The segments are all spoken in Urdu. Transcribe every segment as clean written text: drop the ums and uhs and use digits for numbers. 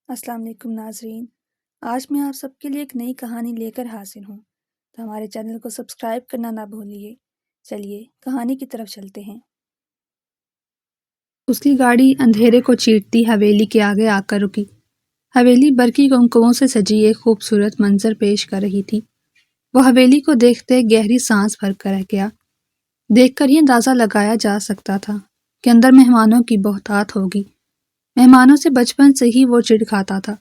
السلام علیکم ناظرین، آج میں آپ سب کے لیے ایک نئی کہانی لے کر حاضر ہوں، تو ہمارے چینل کو سبسکرائب کرنا نہ بھولیے۔ چلیے کہانی کی طرف چلتے ہیں۔ اس کی گاڑی اندھیرے کو چیرتی حویلی کے آگے آ کر رکی۔ حویلی برقی کنکووں سے سجی ایک خوبصورت منظر پیش کر رہی تھی۔ وہ حویلی کو دیکھتے گہری سانس بھر کر رہ گیا۔ دیکھ کر یہ اندازہ لگایا جا سکتا تھا کہ اندر مہمانوں کی بہتات ہوگی۔ مہمانوں سے بچپن سے ہی وہ چڑ کھاتا تھا۔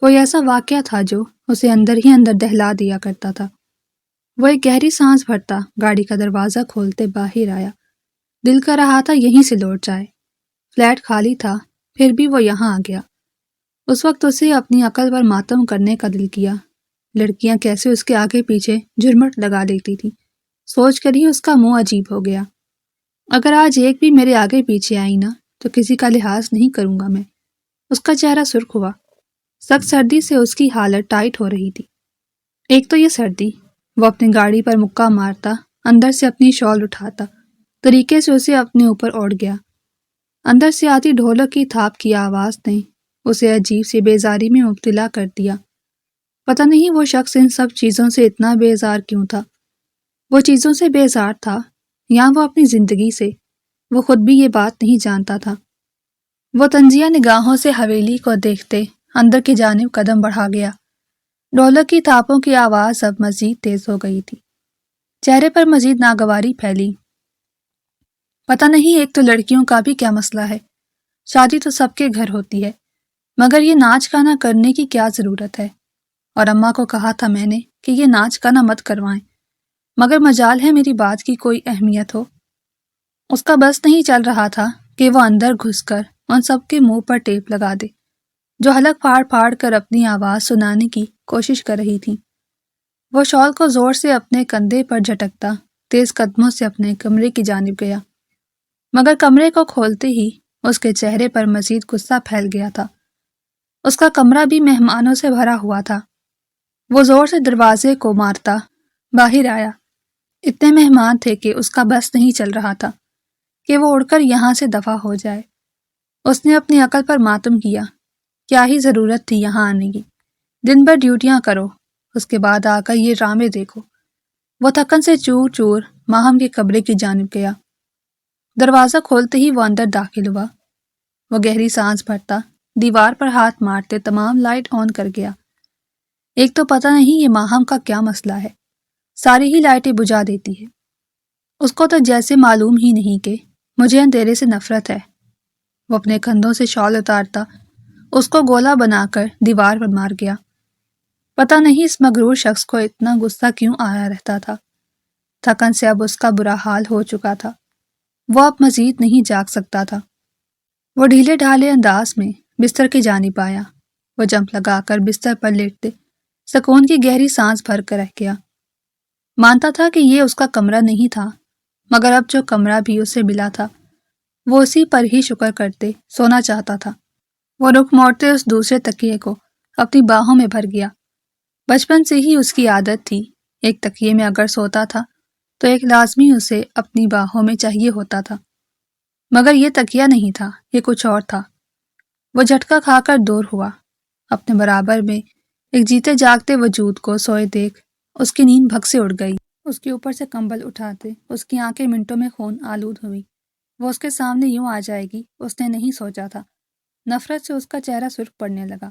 کوئی ایسا واقعہ تھا جو اسے اندر ہی اندر دہلا دیا کرتا تھا۔ وہ ایک گہری سانس بھرتا گاڑی کا دروازہ کھولتے باہر آیا۔ دل کر رہا تھا یہیں سے لوٹ جائے۔ فلیٹ خالی تھا، پھر بھی وہ یہاں آ گیا۔ اس وقت اسے اپنی عقل پر ماتم کرنے کا دل کیا۔ لڑکیاں کیسے اس کے آگے پیچھے جھرمٹ لگا لیتی تھی، سوچ کر ہی اس کا منہ عجیب ہو گیا۔ اگر آج ایک بھی میرے آگے پیچھے آئی نا تو کسی کا لحاظ نہیں کروں گا میں۔ اس کا چہرہ سرخ ہوا۔ سخت سردی سے اس کی حالت ٹائٹ ہو رہی تھی۔ ایک تو یہ سردی، وہ اپنی گاڑی پر مکہ مارتا، اندر سے اپنی شال اٹھاتا، طریقے سے اسے اپنے اوپر اوڑھ گیا۔ اندر سے آتی ڈھولک کی تھاپ کی آواز نے اسے عجیب سی بیزاری میں مبتلا کر دیا۔ پتہ نہیں وہ شخص ان سب چیزوں سے اتنا بیزار کیوں تھا۔ وہ چیزوں سے بیزار تھا یا وہ اپنی زندگی سے؟ وہ خود بھی یہ بات نہیں جانتا تھا۔ وہ طنزیہ نگاہوں سے حویلی کو دیکھتے اندر کی جانب قدم بڑھا گیا۔ ڈھولک کی تھاپوں کی آواز اب مزید تیز ہو گئی تھی۔ چہرے پر مزید ناگواری پھیلی۔ پتہ نہیں ایک تو لڑکیوں کا بھی کیا مسئلہ ہے۔ شادی تو سب کے گھر ہوتی ہے، مگر یہ ناچ گانا کرنے کی کیا ضرورت ہے؟ اور اماں کو کہا تھا میں نے کہ یہ ناچ گانا مت کروائیں، مگر مجال ہے میری بات کی کوئی اہمیت ہو۔ اس کا بس نہیں چل رہا تھا کہ وہ اندر گھس کر ان سب کے منہ پر ٹیپ لگا دے جو حلق پھاڑ پھاڑ کر اپنی آواز سنانے کی کوشش کر رہی تھیں۔ وہ شال کو زور سے اپنے کندھے پر جھٹکتا تیز قدموں سے اپنے کمرے کی جانب گیا، مگر کمرے کو کھولتے ہی اس کے چہرے پر مزید غصہ پھیل گیا تھا۔ اس کا کمرہ بھی مہمانوں سے بھرا ہوا تھا۔ وہ زور سے دروازے کو مارتا باہر آیا۔ اتنے مہمان تھے کہ اس کا بس نہیں چل رہا تھا کہ وہ اڑ کر یہاں سے دفع ہو جائے۔ اس نے اپنی عقل پر ماتم کیا۔ کیا ہی ضرورت تھی یہاں آنے کی؟ دن بھر ڈیوٹیاں کرو، اس کے بعد آ کر یہ ڈرامے دیکھو۔ وہ تھکن سے چور چور ماہم کے کمرے کی جانب گیا۔ دروازہ کھولتے ہی وہ اندر داخل ہوا۔ وہ گہری سانس بھرتا دیوار پر ہاتھ مارتے تمام لائٹ آن کر گیا۔ ایک تو پتہ نہیں یہ ماہم کا کیا مسئلہ ہے، ساری ہی لائٹیں بجھا دیتی ہے۔ اس کو تو جیسے معلوم ہی نہیں کہ مجھے اندھیرے سے نفرت ہے۔ وہ اپنے کندھوں سے شال اتارتا اس کو گولا بنا کر دیوار پر مار گیا۔ پتہ نہیں اس مغرور شخص کو اتنا غصہ کیوں آیا رہتا تھا۔ تھکن سے اب اس کا برا حال ہو چکا تھا۔ وہ اب مزید نہیں جاگ سکتا تھا۔ وہ ڈھیلے ڈھالے انداز میں بستر کی جانب آیا۔ وہ جمپ لگا کر بستر پر لیٹتے سکون کی گہری سانس بھر کر رہ گیا۔ مانتا تھا کہ یہ اس کا کمرہ نہیں تھا، مگر اب جو کمرہ بھی اسے ملا تھا وہ اسی پر ہی شکر کرتے سونا چاہتا تھا۔ وہ رخ موڑتے اس دوسرے تکیے کو اپنی باہوں میں بھر گیا۔ بچپن سے ہی اس کی عادت تھی، ایک تکیے میں اگر سوتا تھا تو ایک لازمی اسے اپنی باہوں میں چاہیے ہوتا تھا، مگر یہ تکیہ نہیں تھا، یہ کچھ اور تھا۔ وہ جھٹکا کھا کر دور ہوا۔ اپنے برابر میں ایک جیتے جاگتے وجود کو سوئے دیکھ اس کی نیند بھگ سے اڑ گئی۔ اس کے اوپر سے کمبل اٹھاتے اس کی آنکھیں منٹوں میں خون آلود ہوئی۔ وہ اس کے سامنے یوں آ جائے گی اس نے نہیں سوچا تھا۔ نفرت سے اس کا چہرہ سرخ پڑنے لگا۔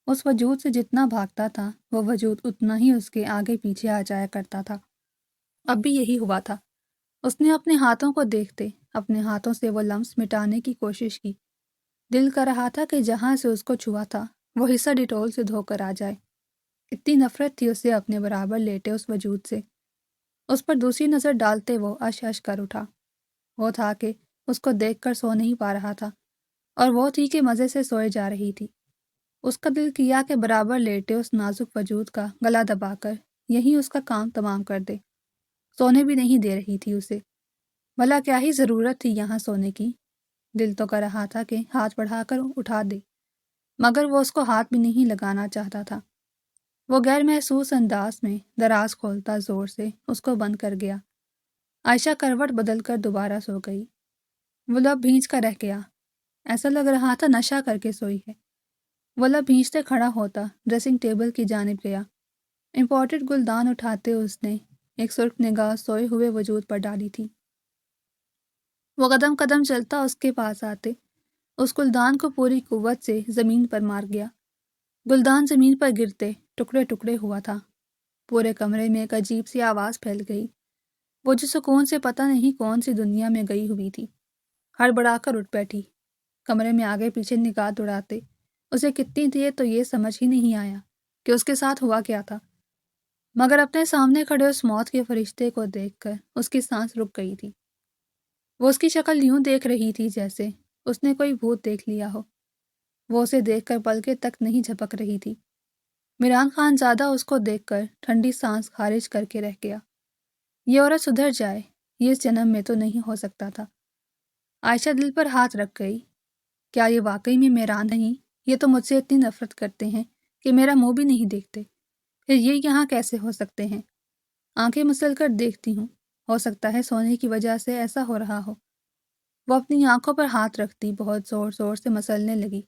اس وجود سے جتنا بھاگتا تھا وہ وجود اتنا ہی اس کے آگے پیچھے آ جایا کرتا تھا۔ اب بھی یہی ہوا تھا۔ اس نے اپنے ہاتھوں کو دیکھتے اپنے ہاتھوں سے وہ لمس مٹانے کی کوشش کی۔ دل کر رہا تھا کہ جہاں سے اس کو چھوا تھا وہ حصہ ڈیٹول سے دھو کر آ جائے۔ اتنی نفرت تھی اسے اپنے برابر لیٹے اس وجود سے۔ اس پر دوسری نظر ڈالتے وہ اش اش کر اٹھا۔ وہ تھا کہ اس کو دیکھ کر سو نہیں پا رہا تھا، اور وہ تھی کہ مزے سے سوئے جا رہی تھی۔ اس کا دل کیا کہ برابر لیٹے اس نازک وجود کا گلا دبا کر یہی اس کا کام تمام کر دے۔ سونے بھی نہیں دے رہی تھی اسے۔ بھلا کیا ہی ضرورت تھی یہاں سونے کی؟ دل تو کر رہا تھا کہ ہاتھ بڑھا کر اٹھا دے، مگر وہ اس کو ہاتھ بھی نہیں لگانا چاہتا تھا۔ وہ غیر محسوس انداز میں دراز کھولتا زور سے اس کو بند کر گیا۔ عائشہ کروٹ بدل کر دوبارہ سو گئی۔ وہ لب بھینچ کر رہ گیا۔ ایسا لگ رہا تھا نشہ کر کے سوئی ہے۔ وہ لب بھینچتے کھڑا ہوتا ڈریسنگ ٹیبل کی جانب گیا۔ امپورٹڈ گلدان اٹھاتے اس نے ایک سرخ نگاہ سوئے ہوئے وجود پر ڈالی تھی۔ وہ قدم قدم چلتا اس کے پاس آتے اس گلدان کو پوری قوت سے زمین پر مار گیا۔ گلدان زمین پر گرتے ٹکڑے ٹکڑے ہوا تھا۔ پورے کمرے میں ایک عجیب سی آواز پھیل گئی، وہ جو سکون سے پتہ نہیں کون سی دنیا میں گئی ہوئی تھی۔ ہڑبڑا کر اٹھ بیٹھی، کمرے میں آگے پیچھے نگاہ دوڑاتے اسے کتنی دیر تو یہ سمجھ ہی نہیں آیا کہ اس کے ساتھ ہوا کیا تھا، مگر اپنے سامنے کھڑے اس موت کے فرشتے کو دیکھ کر اس کی سانس رک گئی تھی۔ وہ اس کی شکل یوں دیکھ رہی تھی جیسے اس نے کوئی بھوت دیکھ لیا ہو۔ وہ اسے دیکھ کر پلکیں تک نہیں جھپک رہی تھی۔ میران خان زادہ اس کو دیکھ کر ٹھنڈی سانس خارج کر کے رہ گیا۔ یہ عورت سدھر جائے، یہ اس جنم میں تو نہیں ہو سکتا تھا۔ عائشہ دل پر ہاتھ رکھ گئی۔ کیا یہ واقعی میں میران نہیں؟ یہ تو مجھ سے اتنی نفرت کرتے ہیں کہ میرا منہ بھی نہیں دیکھتے، پھر یہ یہاں کیسے ہو سکتے ہیں؟ آنکھیں مسل کر دیکھتی ہوں، ہو سکتا ہے سونے کی وجہ سے ایسا ہو رہا ہو۔ وہ اپنی آنکھوں پر ہاتھ رکھتی بہت زور زور سے مسلنے لگی۔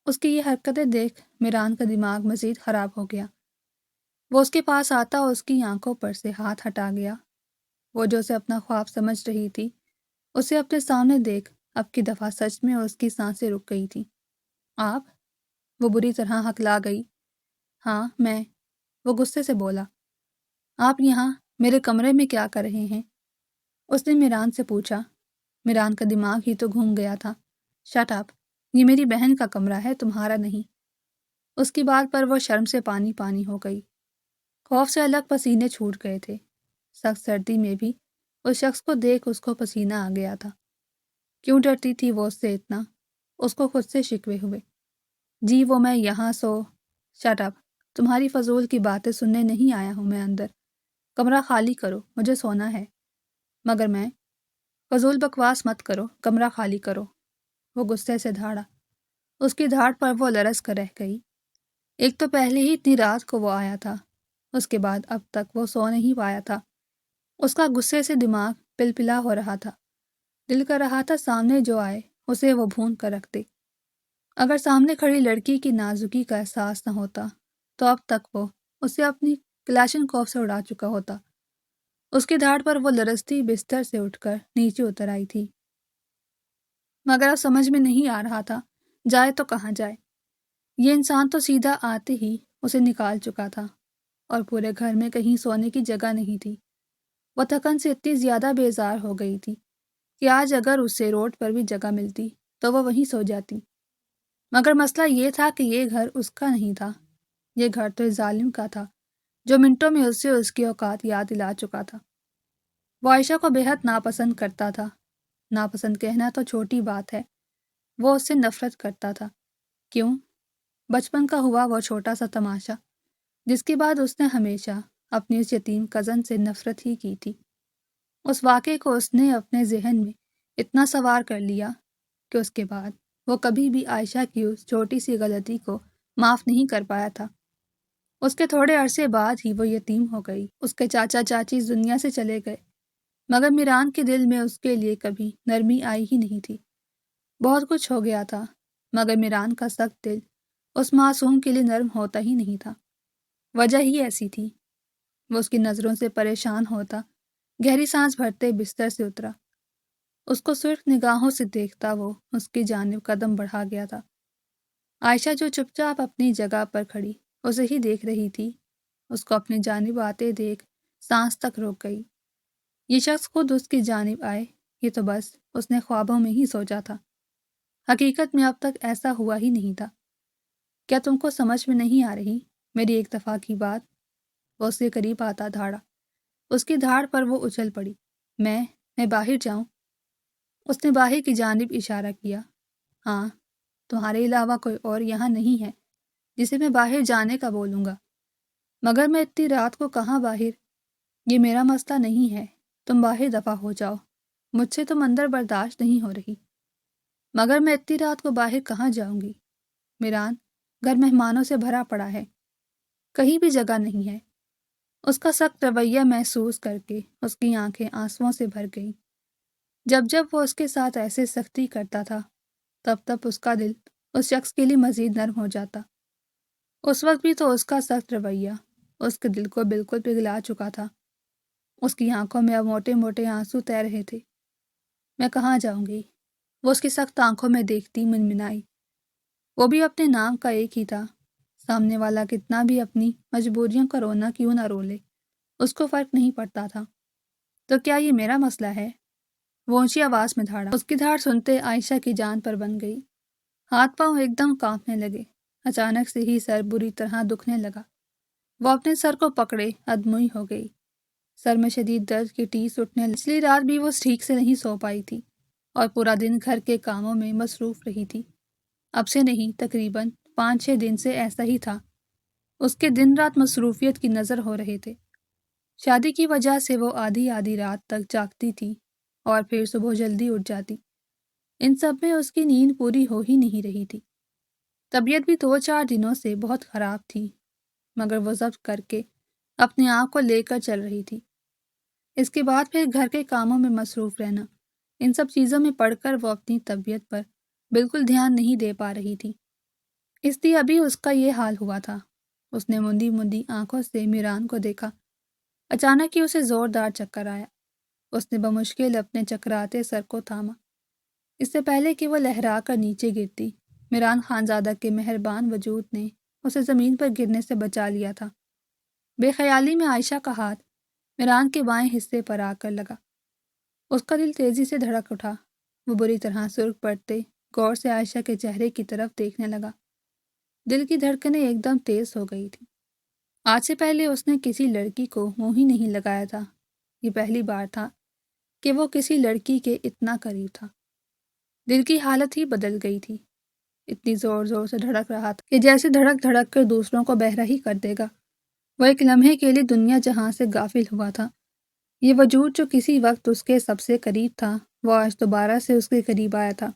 اس کی یہ حرکتیں دیکھ میران کا دماغ مزید خراب ہو گیا۔ وہ اس کے پاس آتا اور اس کی آنکھوں پر سے ہاتھ ہٹا گیا۔ وہ جو اسے اپنا خواب سمجھ رہی تھی، اسے اپنے سامنے دیکھ اب کی دفعہ سچ میں اس کی سانسیں رک گئی تھیں۔ آپ؟ وہ بری طرح ہکلا گئی۔ ہاں میں، وہ غصے سے بولا۔ آپ یہاں میرے کمرے میں کیا کر رہے ہیں؟ اس نے میران سے پوچھا۔ میران کا دماغ ہی تو گھوم گیا تھا۔ شٹ اپ، یہ میری بہن کا کمرہ ہے، تمہارا نہیں۔ اس کی بات پر وہ شرم سے پانی پانی ہو گئی۔ خوف سے الگ پسینے چھوٹ گئے تھے۔ سخت سردی میں بھی اس شخص کو دیکھ اس کو پسینہ آ گیا تھا۔ کیوں ڈرتی تھی وہ اس سے اتنا؟ اس کو خود سے شکوے ہوئے۔ جی وہ میں یہاں شٹ اپ، تمہاری فضول کی باتیں سننے نہیں آیا ہوں میں اندر۔ کمرہ خالی کرو، مجھے سونا ہے۔ مگر میں، فضول بکواس مت کرو، کمرہ خالی کرو۔ وہ غصے سے دھاڑا۔ اس کی دھاڑ پر وہ لرز کر رہ گئی۔ ایک تو پہلے ہی اتنی رات کو وہ آیا تھا، اس کے بعد اب تک وہ سو نہیں پایا تھا۔ اس کا غصے سے دماغ پلپلا ہو رہا تھا۔ دل کر رہا تھا سامنے جو آئے اسے وہ بھون کر رکھ دے۔ اگر سامنے کھڑی لڑکی کی نازکی کا احساس نہ ہوتا تو اب تک وہ اسے اپنی کلاشنکوف سے اڑا چکا ہوتا۔ اس کی دھاڑ پر وہ لرزتی بستر سے اٹھ کر نیچے اتر آئی تھی، مگر اب سمجھ میں نہیں آ رہا تھا جائے تو کہاں جائے۔ یہ انسان تو سیدھا آتے ہی اسے نکال چکا تھا اور پورے گھر میں کہیں سونے کی جگہ نہیں تھی۔ وہ تھکن سے اتنی زیادہ بیزار ہو گئی تھی کہ آج اگر اسے روڈ پر بھی جگہ ملتی تو وہ وہیں سو جاتی۔ مگر مسئلہ یہ تھا کہ یہ گھر اس کا نہیں تھا، یہ گھر تو اس ظالم کا تھا جو منٹوں میں اسے اس کی اوقات یاد دلا چکا تھا۔ وہ عائشہ کو بے حد ناپسند کرتا تھا۔ ناپسند کہنا تو چھوٹی بات ہے، وہ اس سے نفرت کرتا تھا۔ کیوں؟ بچپن کا ہوا وہ چھوٹا سا تماشا جس کے بعد اس نے ہمیشہ اپنی اس یتیم کزن سے نفرت ہی کی تھی۔ اس واقعے کو اس نے اپنے ذہن میں اتنا سوار کر لیا کہ اس کے بعد وہ کبھی بھی عائشہ کی اس چھوٹی سی غلطی کو معاف نہیں کر پایا تھا۔ اس کے تھوڑے عرصے بعد ہی وہ یتیم ہو گئی۔ اس کے چاچا چاچی اس دنیا سے چلے گئے، مگر میران کے دل میں اس کے لیے کبھی نرمی آئی ہی نہیں تھی۔ بہت کچھ ہو گیا تھا، مگر میران کا سخت دل اس معصوم کے لیے نرم ہوتا ہی نہیں تھا۔ وجہ ہی ایسی تھی۔ وہ اس کی نظروں سے پریشان ہوتا گہری سانس بھرتے بستر سے اترا۔ اس کو سرخ نگاہوں سے دیکھتا وہ اس کی جانب قدم بڑھا گیا تھا۔ عائشہ جو چپ چاپ اپنی جگہ پر کھڑی اسے ہی دیکھ رہی تھی، اس کو اپنی جانب آتے دیکھ سانس تک روک گئی۔ یہ شخص خود اس کی جانب آئے، یہ تو بس اس نے خوابوں میں ہی سوچا تھا، حقیقت میں اب تک ایسا ہوا ہی نہیں تھا۔ کیا تم کو سمجھ میں نہیں آ رہی میری ایک دفعہ کی بات؟ وہ اس کے قریب آتا دھاڑا۔ اس کی دھاڑ پر وہ اچھل پڑی۔ میں باہر جاؤں؟ اس نے باہر کی جانب اشارہ کیا۔ ہاں، تمہارے علاوہ کوئی اور یہاں نہیں ہے جسے میں باہر جانے کا بولوں گا۔ مگر میں اتنی رات کو کہاں باہر؟ یہ میرا مسئلہ نہیں ہے، تم باہر دفع ہو جاؤ، مجھ سے تم اندر برداشت نہیں ہو رہی۔ مگر میں اتنی رات کو باہر کہاں جاؤں گی؟ میران، گھر مہمانوں سے بھرا پڑا ہے، کہیں بھی جگہ نہیں ہے۔ اس کا سخت رویہ محسوس کر کے اس کی آنکھیں آنسوؤں سے بھر گئیں۔ جب جب وہ اس کے ساتھ ایسے سختی کرتا تھا تب تب اس کا دل اس شخص کے لیے مزید نرم ہو جاتا۔ اس وقت بھی تو اس کا سخت رویہ اس کے دل کو بالکل پگھلا چکا تھا۔ اس کی آنکھوں میں اب موٹے موٹے آنسو تیر رہے تھے۔ میں کہاں جاؤں گی؟ وہ اس کی سخت آنکھوں میں دیکھتی منمنائی۔ وہ بھی اپنے نام کا ایک ہی تھا۔ سامنے والا کتنا بھی اپنی مجبوریوں کا رونا کیوں نہ رو لے، اس کو فرق نہیں پڑتا تھا۔ تو کیا یہ میرا مسئلہ ہے؟ وہ اونچی آواز میں دھاڑا۔ اس کی دھاڑ سنتے عائشہ کی جان پر بن گئی۔ ہاتھ پاؤں ایک دم کانپنے لگے۔ اچانک سے ہی سر بری طرح دکھنے لگا۔ وہ اپنے سر کو پکڑے ادموئی ہو گئی۔ سر میں شدید درد کی ٹیس اٹھنے لگی۔ پچھلی رات بھی وہ ٹھیک سے نہیں سو پائی تھی اور پورا دن گھر کے کاموں میں مصروف رہی تھی۔ اب سے نہیں، تقریباً 5-6 دن سے ایسا ہی تھا۔ اس کے دن رات مصروفیت کی نظر ہو رہے تھے۔ شادی کی وجہ سے وہ آدھی آدھی رات تک جاگتی تھی اور پھر صبح جلدی اٹھ جاتی۔ ان سب میں اس کی نیند پوری ہو ہی نہیں رہی تھی۔ طبیعت بھی 2-4 دنوں سے بہت خراب تھی، مگر وہ ضبط کر کے اپنے آپ کو لے کر چل رہی تھی۔ اس کے بعد پھر گھر کے کاموں میں مصروف رہنا، ان سب چیزوں میں پڑھ کر وہ اپنی طبیعت پر بالکل دھیان نہیں دے پا رہی تھی۔ اس لیے ابھی اس کا یہ حال ہوا تھا۔ اس نے مندی مندی آنکھوں سے میران کو دیکھا۔ اچانک ہی اسے زوردار چکر آیا۔ اس نے بمشکل اپنے چکراتے سر کو تھاما۔ اس سے پہلے کہ وہ لہرا کر نیچے گرتی، میران خانزادہ کے مہربان وجود نے اسے زمین پر گرنے سے بچا لیا تھا۔ بے خیالی میں عائشہ کا ہاتھ میران کے بائیں حصے پر آ کر لگا۔ اس کا دل تیزی سے دھڑک اٹھا۔ وہ بری طرح سرخ پڑتے غور سے عائشہ کے چہرے کی طرف دیکھنے لگا۔ دل کی دھڑکنیں ایک دم تیز ہو گئی تھی۔ آج سے پہلے اس نے کسی لڑکی کو منہ ہی نہیں لگایا تھا۔ یہ پہلی بار تھا کہ وہ کسی لڑکی کے اتنا قریب تھا۔ دل کی حالت ہی بدل گئی تھی۔ اتنی زور زور سے دھڑک رہا تھا کہ جیسے دھڑک دھڑک کر دوسروں کو بہرا ہی کر دے گا۔ وہ ایک لمحے کے لیے دنیا جہاں سے غافل ہوا تھا۔ یہ وجود جو کسی وقت اس کے سب سے قریب تھا، وہ آج دوبارہ سے اس کے قریب آیا تھا۔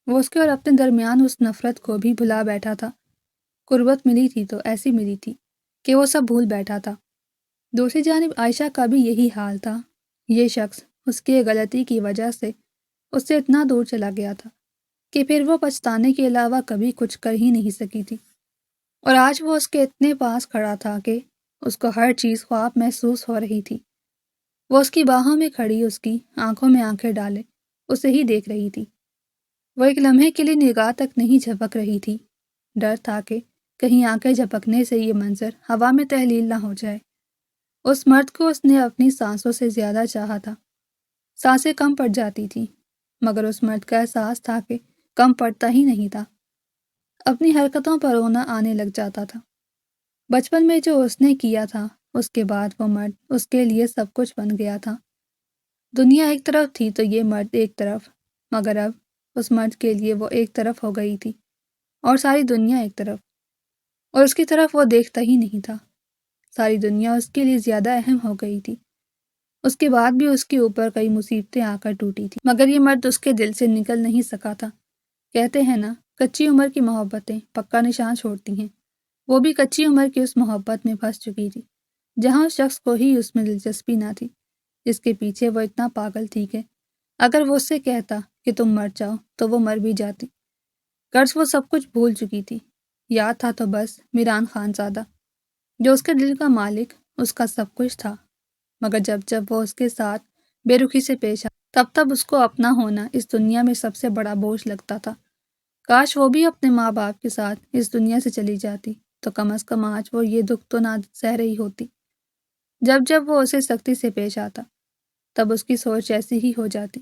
وہ اس کے اور اپنے درمیان اس نفرت کو بھی بھلا بیٹھا تھا۔ قربت ملی تھی تو ایسی ملی تھی کہ وہ سب بھول بیٹھا تھا۔ دوسری جانب عائشہ کا بھی یہی حال تھا۔ یہ شخص اس کی غلطی کی وجہ سے اس سے اتنا دور چلا گیا تھا کہ پھر وہ پچھتانے کے علاوہ کبھی کچھ کر ہی نہیں سکی تھی۔ اور آج وہ اس کے اتنے پاس کھڑا تھا کہ اس کو ہر چیز خواب محسوس ہو رہی تھی۔ وہ اس کی باہوں میں کھڑی اس کی آنکھوں میں آنکھیں ڈالے اسے ہی دیکھ رہی تھی۔ وہ ایک لمحے کے لیے نگاہ تک نہیں جھپک رہی تھی۔ ڈر تھا کہ کہیں آنکھیں جھپکنے سے یہ منظر ہوا میں تحلیل نہ ہو جائے۔ اس مرد کو اس نے اپنی سانسوں سے زیادہ چاہا تھا۔ سانسیں کم پڑ جاتی تھی، مگر اس مرد کا احساس تھا کہ کم پڑتا ہی نہیں تھا۔ اپنی حرکتوں پر رونا آنے لگ جاتا تھا۔ بچپن میں جو اس نے کیا تھا، اس کے بعد وہ مرد اس کے لیے سب کچھ بن گیا تھا۔ دنیا ایک طرف تھی تو یہ مرد ایک طرف، مگر اب اس مرد کے لیے وہ ایک طرف ہو گئی تھی اور ساری دنیا ایک طرف، اور اس کی طرف وہ دیکھتا ہی نہیں تھا۔ ساری دنیا اس کے لیے زیادہ اہم ہو گئی تھی۔ اس کے بعد بھی اس کے اوپر کئی مصیبتیں آ کر ٹوٹی تھیں، مگر یہ مرد اس کے دل سے نکل نہیں سکا تھا۔ کہتے ہیں نا، کچی عمر کی محبتیں پکا نشان چھوڑتی ہیں۔ وہ بھی کچی عمر کی اس محبت میں پھنس چکی تھی، جہاں اس شخص کو ہی اس میں دلچسپی نہ تھی، جس کے پیچھے وہ اتنا پاگل تھی کہ اگر وہ اس سے کہتا کہ تم مر جاؤ تو وہ مر بھی جاتی۔ غرض وہ سب کچھ بھول چکی تھی۔ یاد تھا تو بس میران خانزادہ، جو اس کے دل کا مالک، اس کا سب کچھ تھا۔ مگر جب جب وہ اس کے ساتھ بے رخی سے پیش آتا، تب اس کو اپنا ہونا اس دنیا میں سب سے بڑا بوجھ لگتا تھا۔ کاش وہ بھی اپنے ماں باپ کے ساتھ اس دنیا سے چلی جاتی تو کم از کم آج وہ یہ دکھ تو نہ سہ رہی ہوتی۔ جب جب وہ اسے سختی سے پیش آتا، تب اس کی سوچ ایسی ہی ہو جاتی۔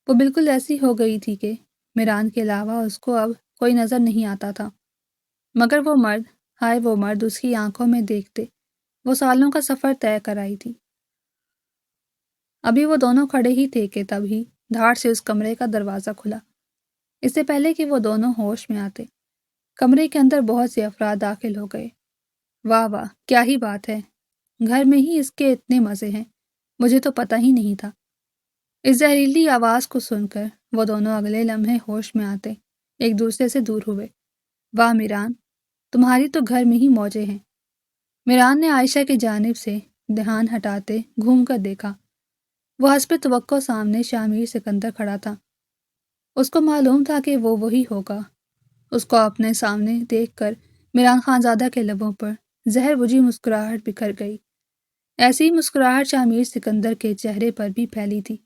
وہ بالکل ایسی ہو گئی تھی کہ میران کے علاوہ اس کو اب کوئی نظر نہیں آتا تھا۔ مگر وہ مرد، ہائے وہ مرد اس کی آنکھوں میں دیکھتے وہ سالوں کا سفر طے کر آئی تھی۔ ابھی وہ دونوں کھڑے ہی تھے کہ تبھی دھاڑ سے اس کمرے کا دروازہ کھلا۔ اس سے پہلے کہ وہ دونوں ہوش میں آتے، کمرے کے اندر بہت سے افراد داخل ہو گئے۔ واہ واہ، کیا ہی بات ہے، گھر میں ہی اس کے اتنے مزے ہیں، مجھے تو پتہ ہی نہیں تھا۔ اس زہریلی آواز کو سن کر وہ دونوں اگلے لمحے ہوش میں آتے ایک دوسرے سے دور ہوئے۔ واہ میران، تمہاری تو گھر میں ہی موجیں ہیں۔ میران نے عائشہ کی جانب سے دھیان ہٹاتے گھوم کر دیکھا۔ وہ حسب توقع سامنے شامیر سکندر کھڑا تھا۔ اس کو معلوم تھا کہ وہ وہی ہوگا اس کو اپنے سامنے دیکھ کر میران خان زادہ کے لبوں پر زہر بجھی مسکراہٹ بکھر گئی۔ ایسی ہی مسکراہٹ شاہ سکندر کے چہرے پر بھی پھیلی تھی۔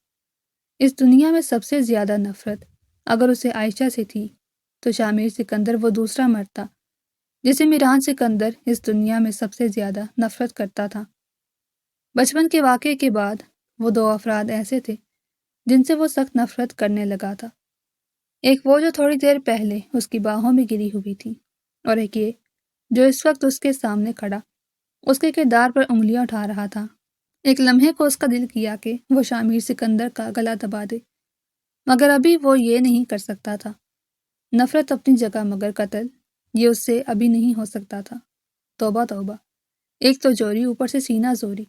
اس دنیا میں سب سے زیادہ نفرت اگر اسے عائشہ سے تھی تو شاہ سکندر وہ دوسرا مرد تھا جسے میران سکندر اس دنیا میں سب سے زیادہ نفرت کرتا تھا۔ بچپن کے واقعے کے بعد وہ دو افراد ایسے تھے جن سے وہ سخت نفرت کرنے لگا تھا۔ ایک وہ جو تھوڑی دیر پہلے اس کی باہوں میں گری ہوئی تھی، اور ایک یہ جو اس وقت اس کے سامنے کھڑا اس کے کردار پر انگلیاں اٹھا رہا تھا۔ ایک لمحے کو اس کا دل کیا کہ وہ شاہ سکندر کا گلا دبا دے، مگر ابھی وہ یہ نہیں کر سکتا تھا۔ نفرت اپنی جگہ مگر قتل یہ اس سے ابھی نہیں ہو سکتا تھا۔ توبہ توبہ، ایک تو جوری اوپر سے سینہ زوری۔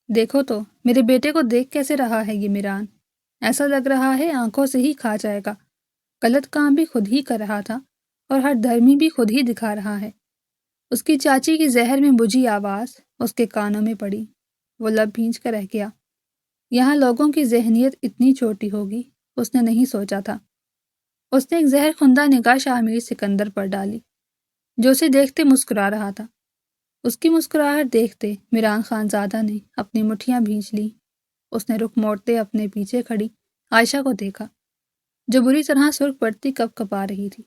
دیکھو تو میرے بیٹے کو دیکھ کیسے رہا ہے یہ میران، ایسا لگ رہا ہے آنکھوں سے ہی کھا جائے گا۔ غلط کام بھی خود ہی کر رہا تھا اور ہر دھرمی بھی خود ہی دکھا رہا ہے۔ اس کی چاچی کی زہر میں بجھی آواز اس کے کانوں میں پڑی۔ وہ لب بھینچ کر رہ گیا۔ یہاں لوگوں کی ذہنیت اتنی چھوٹی ہوگی اس نے نہیں سوچا تھا۔ اس نے ایک زہر خندہ نگاہ شاہ سکندر پر ڈالی جو اسے دیکھتے مسکرا رہا تھا۔ اس کی مسکراہٹ دیکھتے میران خان زادہ نے اپنی مٹھیاں بھینچ لی۔ اس نے رخ موڑتے اپنے پیچھے کھڑی عائشہ کو دیکھا جو بری طرح سرخ پڑتی کپ کپا رہی تھی۔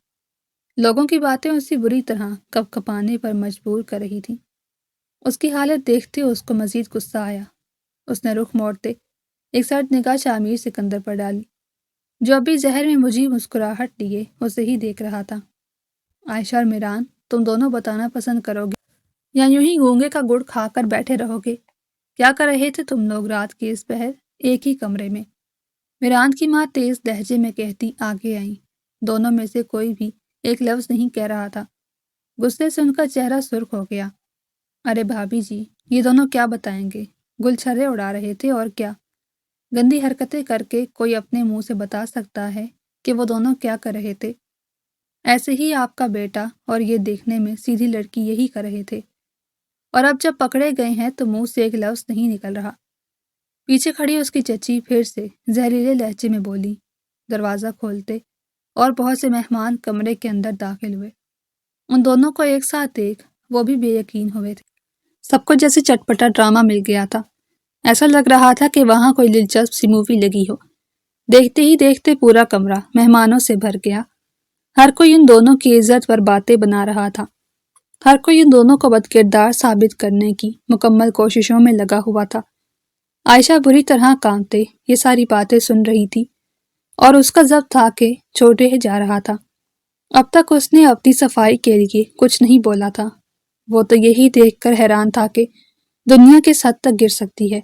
لوگوں کی باتیں اسی بری طرح کپ کپانے پر مجبور کر رہی تھیں۔ اس کی حالت دیکھتے اس کو مزید غصہ آیا۔ اس نے رخ موڑتے ایک سرد نگاہ شاہ سکندر پر ڈالی جو ابھی زہر میں مجھی مسکراہٹ لیے اسے ہی دیکھ رہا تھا۔ عائشہ اور میران، تم دونوں بتانا پسند کرو گے یا یوں ہی گونگے کا گڑ کھا کر بیٹھے رہو گے؟ کیا کر رہے تھے تم لوگ رات کے اس پہر ایک ہی کمرے میں؟ میران کی ماں تیز لہجے میں کہتی آگے آئیں۔ دونوں میں سے کوئی بھی ایک لفظ نہیں کہہ رہا تھا۔ غصے سے ان کا چہرہ سرخ ہو گیا۔ ارے بھابھی جی، یہ دونوں کیا بتائیں گے؟ گل چھرے اڑا رہے تھے اور کیا؟ گندی حرکتیں کر کے کوئی اپنے منہ سے بتا سکتا ہے کہ وہ دونوں کیا کر رہے تھے؟ ایسے ہی آپ کا بیٹا اور یہ دیکھنے میں سیدھی لڑکی یہی کر رہے تھے، اور اب جب پکڑے گئے ہیں تو منہ سے ایک لفظ نہیں نکل رہا۔ پیچھے کھڑی اس کی چچی پھر سے زہریلے لہجے میں بولی۔ دروازہ کھولتے اور بہت سے مہمان کمرے کے اندر داخل ہوئے۔ ان دونوں کو ایک ساتھ دیکھ وہ بھی بے یقین ہوئے تھے۔ سب کو جیسے چٹپٹا ڈرامہ مل گیا تھا۔ ایسا لگ رہا تھا کہ وہاں کوئی دلچسپ سی مووی لگی ہو۔ دیکھتے ہی دیکھتے پورا کمرہ مہمانوں سے بھر گیا۔ ہر کوئی ان دونوں کی عزت پر باتیں بنا رہا تھا۔ ہر کوئی ان دونوں کو بدکردار ثابت کرنے کی مکمل کوششوں میں لگا ہوا تھا۔ عائشہ بری طرح کانپتے یہ ساری باتیں سن رہی تھی اور اس کا ضبط تھا کہ چھوٹے ہی جا رہا تھا۔ اب تک اس نے اپنی صفائی کے لیے کچھ نہیں بولا تھا۔ وہ تو یہی دیکھ کر حیران تھا کہ دنیا کس حد تک گر سکتی ہے۔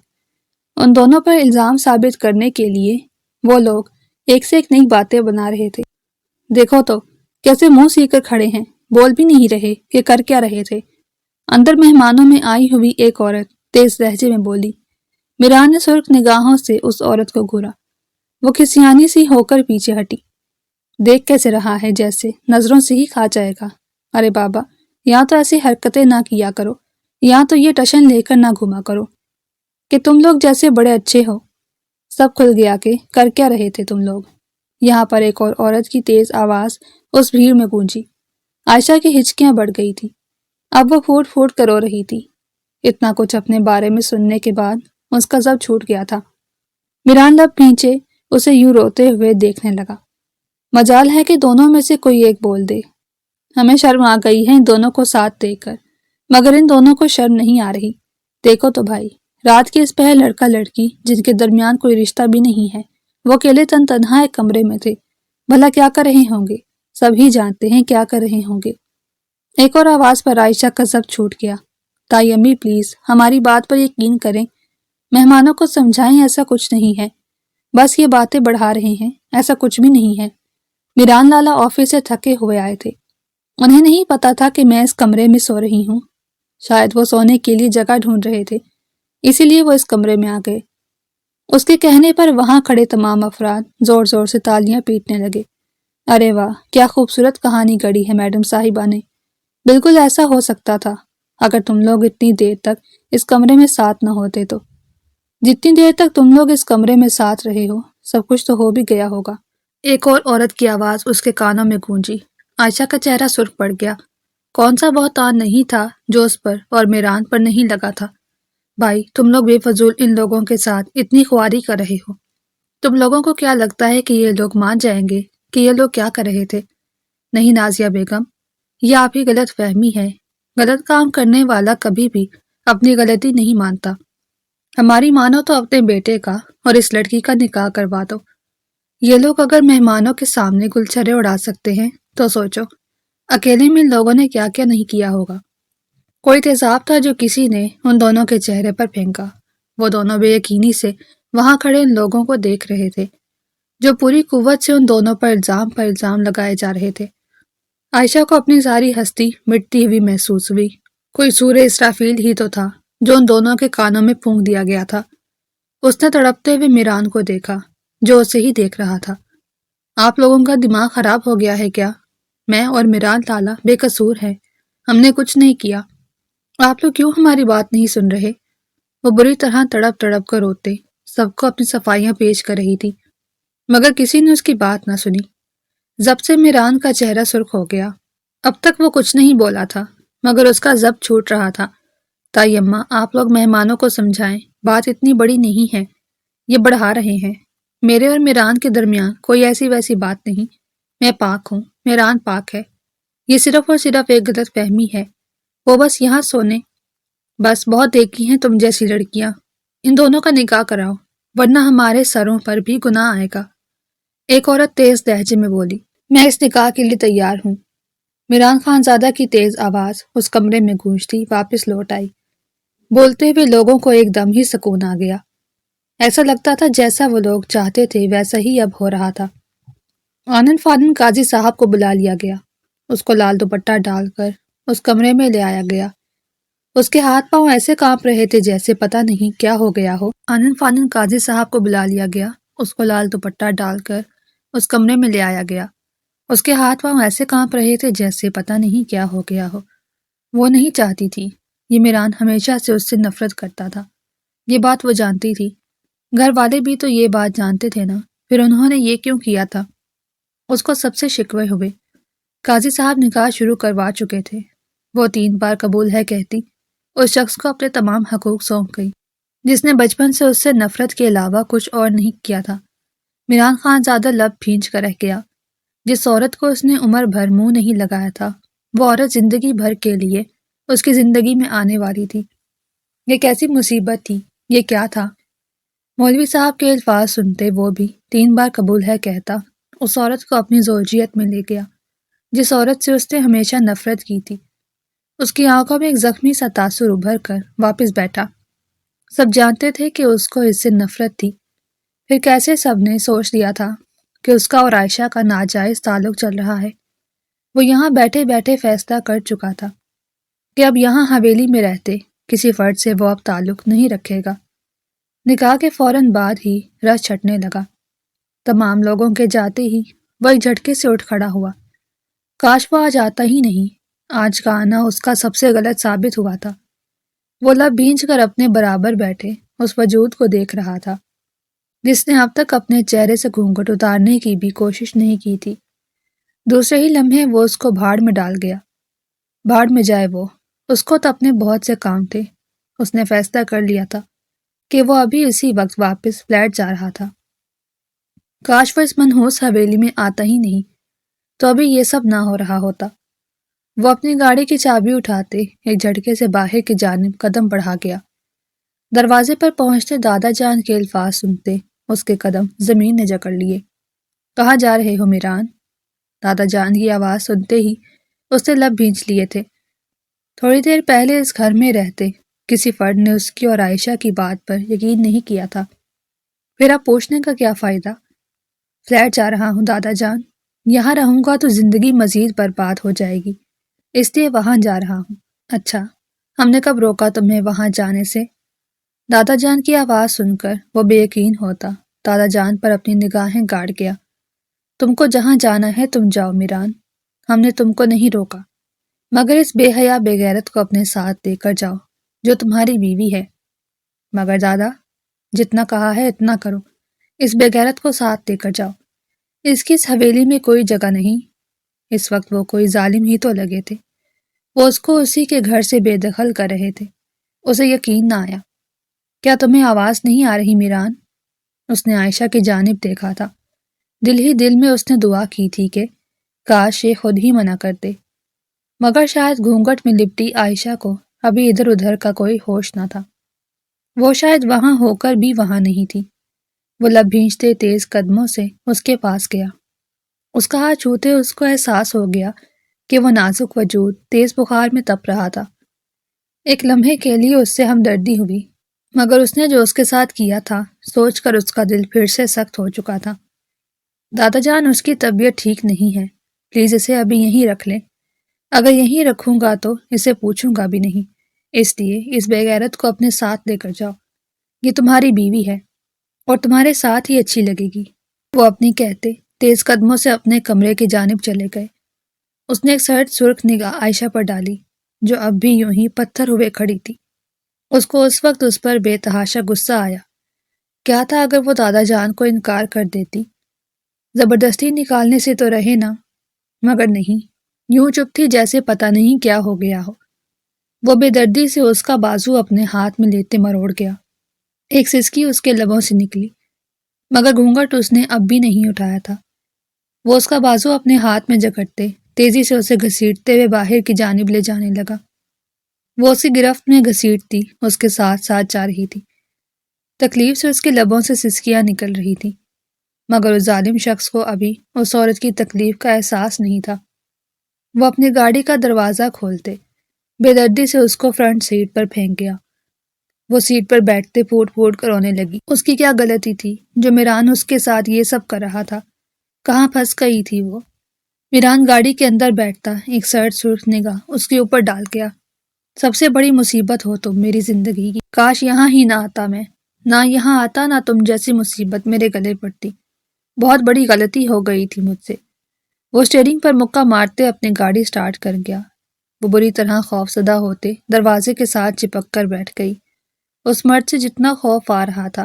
ان دونوں پر الزام ثابت کرنے کے لیے وہ لوگ ایک سے ایک نئی باتیں بنا رہے تھے۔ دیکھو تو کیسے منہ سی کر کھڑے ہیں، بول بھی نہیں رہے کہ کر کیا رہے تھے۔ اندر مہمانوں میں آئی ہوئی ایک عورت تیز لہجے میں بولی۔ میران نے سرخ نگاہوں سے اس عورت کو گھورا۔ وہ کھسیانی سی ہو کر پیچھے ہٹی۔ دیکھ کیسے رہا ہے جیسے نظروں سے ہی کھا جائے گا۔ ارے بابا، یہاں تو ایسی حرکتیں نہ کیا کرو، یہاں تو یہ ٹشن لے کر نہ گھوما کرو کہ تم لوگ جیسے بڑے اچھے ہو۔ سب کھل گیا کہ کر کیا رہے تھے تم لوگ۔ یہاں پر ایک اور عورت کی تیز آواز اس بھیڑ میں گونجی۔ عائشہ کی ہچکیاں بڑھ گئی تھی۔ اب وہ پھوٹ پھوٹ کر رو رہی تھی۔ اتنا کچھ اپنے بارے میں سننے کے بعد اس کا ضبط چھوٹ گیا تھا۔ میران لب بھینچے اسے یوں روتے ہوئے دیکھنے لگا۔ مجال ہے کہ دونوں میں سے کوئی ایک بول دے۔ ہمیں شرم آ گئی ہے ان دونوں کو ساتھ دیکھ کر، مگر ان دونوں کو شرم نہیں آ رہی۔ دیکھو تو بھائی، رات کے اس پہر لڑکا لڑکی جن کے درمیان کوئی رشتہ بھی نہیں ہے، وہ اکیلے تنہا ایک کمرے میں تھے۔ بھلا کیا کر رہے ہوں گے؟ سب ہی جانتے ہیں کیا کر رہے ہوں گے۔ ایک اور آواز پر عائشہ کا ضبط چھوٹ گیا۔ تائی امی پلیز ہماری بات پر یقین کریں، مہمانوں کو سمجھائیں ایسا کچھ نہیں ہے، بس یہ باتیں بڑھا رہے ہیں، ایسا کچھ بھی نہیں ہے۔ میران لالا آفس سے تھکے ہوئے آئے تھے۔ انہیں نہیں پتا تھا کہ میں اس کمرے میں سو رہی ہوں۔ شاید وہ سونے کے لیے جگہ ڈھونڈ رہے تھے، اسی لیے وہ اس کمرے میں آ گئے۔ اس کے کہنے پر وہاں کھڑے تمام افراد زور زور سے تالیاں پیٹنے لگے۔ ارے واہ، کیا خوبصورت کہانی گڑھی ہے میڈم صاحبہ نے۔ بالکل ایسا ہو سکتا تھا اگر تم لوگ اتنی دیر تک اس کمرے میں ساتھ نہ ہوتے تو۔ جتنی دیر تک تم لوگ اس کمرے میں ساتھ رہے ہو، سب کچھ تو ہو بھی گیا ہوگا۔ ایک اور عورت کی آواز اس کے کانوں میں گونجی۔ عائشہ کا چہرہ سرخ پڑ گیا۔ کون سا بہتان نہیں تھا جو اس پر اور میران پر نہیں لگا تھا؟ بھائی، تم لوگ بے فضول ان لوگوں کے ساتھ اتنی خواری کر رہے ہو۔ تم لوگوں کو کیا لگتا ہے کہ یہ لوگ مان جائیں گے کہ یہ لوگ کیا کر رہے تھے؟ نہیں نازیہ بیگم، یہ آپ ہی غلط فہمی ہے۔ غلط کام کرنے والا کبھی بھی اپنی غلطی نہیں مانتا۔ ہماری مانو تو اپنے بیٹے کا اور اس لڑکی کا نکاح کروا دو۔ یہ لوگ اگر مہمانوں کے سامنے گلچھرے اڑا سکتے ہیں تو سوچو اکیلے میں ان لوگوں نے کیا کیا نہیں کیا ہوگا۔ کوئی تیزاب تھا جو کسی نے ان دونوں کے چہرے پر پھینکا۔ وہ دونوں بے یقینی سے وہاں کھڑے ان لوگوں کو دیکھ رہے تھے جو پوری قوت سے ان دونوں پر الزام لگائے جا رہے تھے۔ عائشہ کو اپنی ساری ہستی مٹتی ہوئی محسوس ہوئی۔ کوئی سور اسرافیل ہی تو تھا جو ان دونوں کے کانوں میں پھونک دیا گیا تھا۔ اس نے تڑپتے ہوئے میران کو دیکھا جو اسے ہی دیکھ رہا تھا۔ آپ لوگوں کا دماغ خراب ہو گیا ہے کیا؟ میں اور میران لالا بے قصور ہیں، ہم نے کچھ نہیں کیا۔ آپ لوگ کیوں ہماری بات نہیں سن رہے؟ وہ بری طرح تڑپ تڑپ کر روتے سب کو اپنی صفائیاں پیش کر رہی تھی، مگر کسی نے اس کی بات نہ سنی۔ ضبط سے میران کا چہرہ سرخ ہو گیا۔ اب تک وہ کچھ نہیں بولا تھا مگر اس کا ضبط چھوٹ رہا تھا۔ تائی اماں، آپ لوگ مہمانوں کو سمجھائیں، بات اتنی بڑی نہیں ہے، یہ بڑھا رہے ہیں۔ میرے اور میران کے درمیان کوئی ایسی ویسی بات نہیں، میں پاک ہوں، میران پاک ہے۔ یہ صرف اور صرف ایک غلط فہمی ہے، وہ بس یہاں سونے۔ بس بہت دیکھی ہیں تم جیسی لڑکیاں، ان دونوں کا نکاح کراؤ ورنہ ہمارے سروں پر بھی گناہ آئے گا۔ ایک عورت تیز لہجے میں بولی، میں اس نکاح کے لیے تیار ہوں۔ میران خان زادہ کی تیز آواز اس کمرے میں گونجتی واپس لوٹ آئی۔ بولتے ہوئے لوگوں کو ایک دم ہی سکون آ گیا۔ ایسا لگتا تھا جیسا وہ لوگ چاہتے تھے ویسا ہی اب ہو رہا تھا۔ آنن فانن قاضی صاحب کو بلا لیا گیا۔ اس کو لال دوپٹہ ڈال کر اس کمرے میں لے آیا گیا۔ اس کے ہاتھ پاؤں ایسے کانپ رہے تھے جیسے پتہ نہیں کیا ہو گیا ہو۔ آنن فانن قاضی صاحب کو بلا لیا گیا۔ اس کو لال دوپٹہ ڈال کر اس کمرے میں لے آیا گیا۔ اس کے ہاتھ پاؤں ایسے کانپ رہے تھے جیسے پتہ نہیں کیا ہو گیا ہو۔ وہ نہیں چاہتی تھی، یہ میران ہمیشہ سے اس سے نفرت کرتا تھا، یہ بات وہ جانتی تھی۔ گھر والے بھی تو یہ بات جانتے تھے نا، پھر انہوں نے یہ کیوں کیا تھا؟ اس کو سب سے شکوے ہوئے۔ قاضی صاحب نکاح شروع کروا چکے تھے۔ وہ 3 بار قبول ہے کہتی اس شخص کو اپنے تمام حقوق سونپ گئی جس نے بچپن سے اس سے نفرت کے علاوہ کچھ اور نہیں کیا تھا۔ میران خان زادہ لب بھینچ کر رہ گیا۔ جس عورت کو اس نے عمر بھر منہ نہیں لگایا تھا، وہ عورت زندگی بھر کے لیے اس کی زندگی میں آنے والی تھی۔ یہ کیسی مصیبت تھی، یہ کیا تھا؟ مولوی صاحب کے الفاظ سنتے وہ بھی 3 بار قبول ہے کہتا اس عورت کو اپنی زوجیت میں لے گیا جس عورت سے اس نے ہمیشہ نفرت کی تھی۔ اس کی آنکھوں میں ایک زخمی سا تاثر ابھر کر واپس بیٹھا۔ سب جانتے تھے کہ اس کو اس سے نفرت تھی، پھر کیسے سب نے سوچ لیا تھا کہ اس کا اور عائشہ کا ناجائز تعلق چل رہا ہے۔ وہ یہاں بیٹھے بیٹھے فیصلہ کر چکا تھا کہ اب یہاں حویلی میں رہتے کسی فرد سے وہ اب تعلق نہیں رکھے گا۔ نکاح کے فوراً بعد ہی رش چھٹنے لگا۔ تمام لوگوں کے جاتے ہی وہ ایک جھٹکے سے اٹھ کھڑا ہوا۔ کاش وہ آج آتا ہی نہیں، آج کا آنا اس کا سب سے غلط ثابت ہوا تھا۔ وہ لب بھینچ کر اپنے برابر بیٹھے اس وجود کو دیکھ رہا تھا جس نے اب تک اپنے چہرے سے گھونگھٹ اتارنے کی بھی کوشش نہیں کی تھی۔ دوسرے ہی لمحے وہ اس کو بھاڑ میں ڈال گیا۔ بھاڑ میں جائے وہ، اس کو تو اپنے بہت سے کام تھے۔ اس نے فیصلہ کر لیا تھا کہ وہ ابھی اسی وقت واپس فلیٹ جا رہا تھا۔ کاش وہ اس منحوس حویلی میں آتا ہی نہیں تو ابھی یہ سب نہ ہو رہا ہوتا۔ وہ اپنی گاڑی کی چابی اٹھاتے ایک جھٹکے سے باہر کی جانب قدم بڑھا گیا۔ دروازے پر پہنچتے دادا جان کے الفاظ سنتے اس کے قدم زمین نے جکڑ لیے۔ کہاں جا رہے ہو میران؟ دادا جان کی آواز سنتے ہی اس نے لب بھینچ لیے تھے۔ تھوڑی دیر پہلے اس گھر میں رہتے کسی فرد نے اس کی اور عائشہ کی بات پر یقین نہیں کیا تھا، پھر اب پوچھنے کا کیا فائدہ؟ فلیٹ جا رہا ہوں دادا جان، یہاں رہوں گا تو زندگی مزید برباد ہو جائے گی، اس لیے وہاں جا رہا ہوں۔ اچھا، ہم نے کب روکا تمہیں وہاں جانے سے؟ دادا جان کی آواز سن کر وہ بے یقین ہوتا دادا جان پر اپنی نگاہیں گاڑ گیا۔ تم کو جہاں جانا ہے تم جاؤ میران، ہم نے تم کو نہیں روکا، مگر اس بے حیا بے غیرت کو اپنے ساتھ لے کر جاؤ جو تمہاری بیوی ہے۔ مگر دادا، جتنا کہا ہے اتنا کرو، اس بے غیرت کو ساتھ لے کر جاؤ، اس کی اس حویلی میں کوئی جگہ نہیں۔ اس وقت وہ کوئی ظالم ہی تو لگے تھے۔ وہ اس کو اسی کے گھر سے بے دخل کر رہے تھے۔ اسے یقین نہ آیا۔ کیا تمہیں آواز نہیں آ رہی میران؟ اس نے عائشہ کی جانب دیکھا تھا۔ دل ہی دل میں اس نے دعا کی تھی کہ کاش یہ خود ہی منع کرتے، مگر شاید گھونگھٹ میں لپٹی عائشہ کو ابھی ادھر ادھر کا کوئی ہوش نہ تھا۔ وہ شاید وہاں ہو کر بھی وہاں نہیں تھی۔ وہ لب بھینچتے تیز قدموں سے اس کے پاس گیا۔ اس کا ہاتھ چھوتے اس کو احساس ہو گیا کہ وہ نازک وجود تیز بخار میں تپ رہا تھا۔ ایک لمحے کے لیے اس سے ہمدردی ہوئی، مگر اس نے جو اس کے ساتھ کیا تھا سوچ کر اس کا دل پھر سے سخت ہو چکا تھا۔ دادا جان، اس کی طبیعت ٹھیک نہیں ہے، پلیز اسے ابھی یہیں رکھ لیں۔ اگر یہیں رکھوں گا تو اسے پوچھوں گا بھی نہیں، اس لیے اس بے غیرت کو اپنے ساتھ لے کر جاؤ۔ یہ تمہاری بیوی ہے اور تمہارے ساتھ ہی اچھی لگے گی۔ وہ اپنی کہتے تیز قدموں سے اپنے کمرے کی جانب چلے گئے۔ اس نے ایک سرد سرخ نگاہ عائشہ پر ڈالی جو اب بھی یوں ہی پتھر ہوئے کھڑی تھی۔ اس کو اس وقت اس پر بے تحاشا غصہ آیا۔ کیا تھا اگر وہ دادا جان کو انکار کر دیتی؟ زبردستی نکالنے سے تو رہے نا، مگر نہیں، یوں چپ تھی جیسے پتہ نہیں کیا ہو گیا ہو۔ وہ بے دردی سے اس کا بازو اپنے ہاتھ میں لیتے مروڑ گیا۔ ایک سسکی اس کے لبوں سے نکلی، مگر گھونگھٹ اس نے اب بھی نہیں اٹھایا تھا۔ وہ اس کا بازو اپنے ہاتھ میں جکڑتے تیزی سے اسے گھسیٹتے ہوئے باہر کی جانب لے جانے لگا۔ وہ اسی گرفت میں گھسیٹتی اس کے ساتھ ساتھ جا رہی تھی۔ تکلیف سے اس کے لبوں سے سسکیاں نکل رہی تھی، مگر اس ظالم شخص کو ابھی اس عورت کی تکلیف کا احساس نہیں تھا۔ وہ اپنی گاڑی کا دروازہ کھولتے بے دردی سے اس کو فرنٹ سیٹ پر پھینک گیا۔ وہ سیٹ پر بیٹھتے پھوٹ پھوٹ کر رونے لگی۔ اس کی کیا غلطی تھی جو میران اس کے ساتھ یہ سب کر رہا تھا؟ کہاں پھنس گئی تھی وہ؟ میران گاڑی کے اندر بیٹھتا ایک سرد سرخ نگاہ اس کے اوپر ڈال گیا۔ سب سے بڑی مصیبت ہو تم میری زندگی کی، کاش یہاں ہی نہ آتا میں، نہ یہاں آتا نہ تم جیسی مصیبت میرے گلے پڑتی۔ بہت بڑی غلطی ہو گئی تھی مجھ سے۔ وہ اسٹیئرنگ پر مکہ مارتے اپنی گاڑی سٹارٹ کر گیا۔ وہ بری طرح خوفزدہ ہوتے دروازے کے ساتھ چپک کر بیٹھ گئی۔ اس مرد سے جتنا خوف آ رہا تھا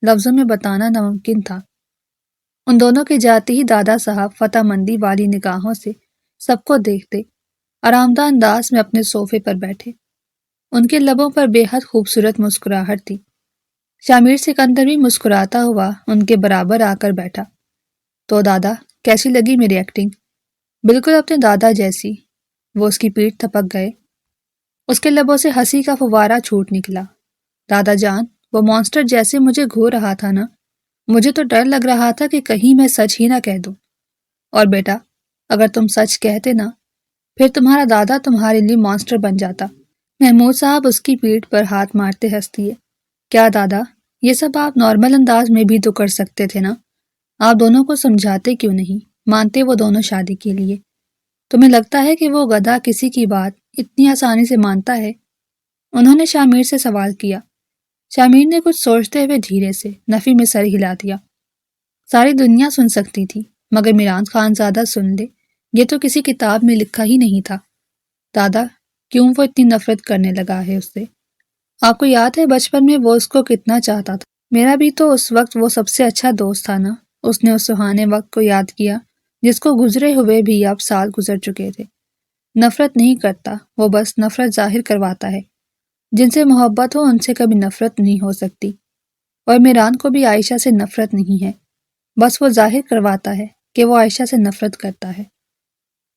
لفظوں میں بتانا ناممکن تھا۔ ان دونوں کے جاتے ہی دادا صاحب فتح مندی والی نگاہوں سے سب کو دیکھتے آرام دہ انداز میں اپنے صوفے پر بیٹھے۔ ان کے لبوں پر بے حد خوبصورت مسکراہٹ تھی۔ شامیر سکندر بھی مسکراتا ہوا ان کے برابر آ کر بیٹھا۔ تو دادا، کیسی لگی میری ایکٹنگ؟ بالکل اپنے دادا جیسی۔ وہ اس کی پیٹھ تھپک گئے۔ اس کے لبوں سے ہنسی کا فوارہ چھوٹ نکلا۔ دادا جان، وہ مانسٹر جیسے مجھے گھور رہا تھا نا، مجھے تو ڈر لگ رہا تھا کہ کہیں میں سچ ہی نہ کہہ دوں۔ اور بیٹا، اگر تم سچ کہتے نا، پھر تمہارا دادا تمہارے لیے مانسٹر بن جاتا۔ محمود صاحب اس کی پیٹھ پر ہاتھ مارتے ہنس دیے۔ کیا دادا، یہ سب آپ نارمل انداز میں بھی تو کر سکتے تھے نا؟ آپ دونوں کو سمجھاتے کیوں نہیں؟ مانتے وہ دونوں شادی کے لیے؟ تمہیں لگتا ہے کہ وہ گدھا کسی کی بات اتنی آسانی سے مانتا ہے؟ انہوں نے شامیر سے سوال کیا۔ شامیر نے کچھ سوچتے ہوئے دھیرے سے نفی میں سر ہلا دیا۔ ساری دنیا سن سکتی تھی، مگر میران خان زادہ سن لے، یہ تو کسی کتاب میں لکھا ہی نہیں تھا۔ دادا، کیوں وہ اتنی نفرت کرنے لگا ہے اس سے؟ آپ کو یاد ہے بچپن میں وہ اس کو کتنا چاہتا تھا؟ میرا بھی تو اس وقت وہ سب سے اچھا دوست تھا نا۔ اس نے اس سہانے وقت کو یاد کیا جس کو گزرے ہوئے بھی اب سال گزر چکے تھے۔ نفرت نہیں کرتا، وہ بس نفرت ظاہر کرواتا ہے۔ جن سے محبت ہو ان سے کبھی نفرت نہیں ہو سکتی، اور میران کو بھی عائشہ سے نفرت نہیں ہے، بس وہ ظاہر کرواتا ہے کہ وہ عائشہ سے نفرت کرتا ہے۔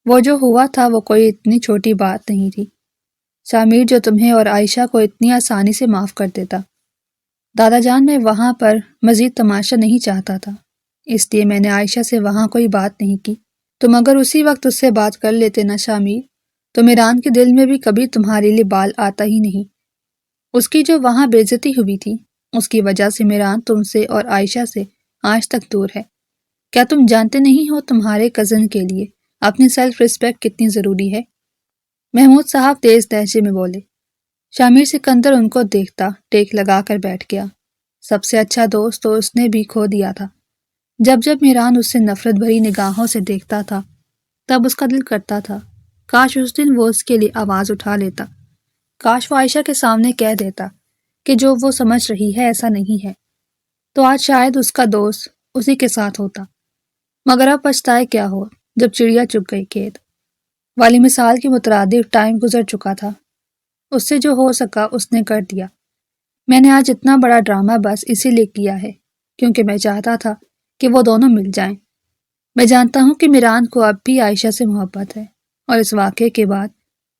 وہ جو ہوا تھا وہ کوئی اتنی چھوٹی بات نہیں تھی، شامیر جو تمہیں اور عائشہ کو اتنی آسانی سے معاف کر دیتا۔ دادا جان، میں وہاں پر مزید تماشا نہیں چاہتا تھا، اس لیے میں نے عائشہ سے وہاں کوئی بات نہیں کی۔ تم اگر اسی وقت اس سے بات کر لیتے نا شامیر، تو میران کے دل میں بھی کبھی تمہارے لیے بال آتا ہی نہیں۔ اس کی جو وہاں بے عزتی ہوئی تھی، اس کی وجہ سے میران تم سے اور عائشہ سے آج تک دور ہے۔ کیا تم جانتے نہیں ہو تمہارے کزن کے لیے اپنی سیلف ریسپیکٹ کتنی ضروری ہے؟ محمود صاحب تیز لہجے میں بولے۔ شامیر سکندر ان کو دیکھتا ٹیک لگا کر بیٹھ گیا۔ سب سے اچھا دوست تو اس نے بھی کھو دیا تھا۔ جب جب میران اس سے نفرت بھری نگاہوں سے دیکھتا تھا تب اس کا دل کرتا تھا کاش اس دن وہ اس کے لیے آواز اٹھا لیتا، کاش وہ عائشہ کے سامنے کہہ دیتا کہ جو وہ سمجھ رہی ہے ایسا نہیں ہے، تو آج شاید اس کا دوست اسی کے ساتھ ہوتا۔ مگر اب پچھتائے کیا ہو، جب چڑیا چگ گئی کھیت والی مثال کے مترادف ٹائم گزر چکا تھا۔ اس سے جو ہو سکا اس نے کر دیا۔ میں نے آج اتنا بڑا ڈرامہ بس اسی لیے کیا ہے کیونکہ میں چاہتا تھا کہ وہ دونوں مل جائیں۔ میں جانتا ہوں کہ میران کو اب بھی عائشہ سے محبت ہے، اور اس واقعے کے بعد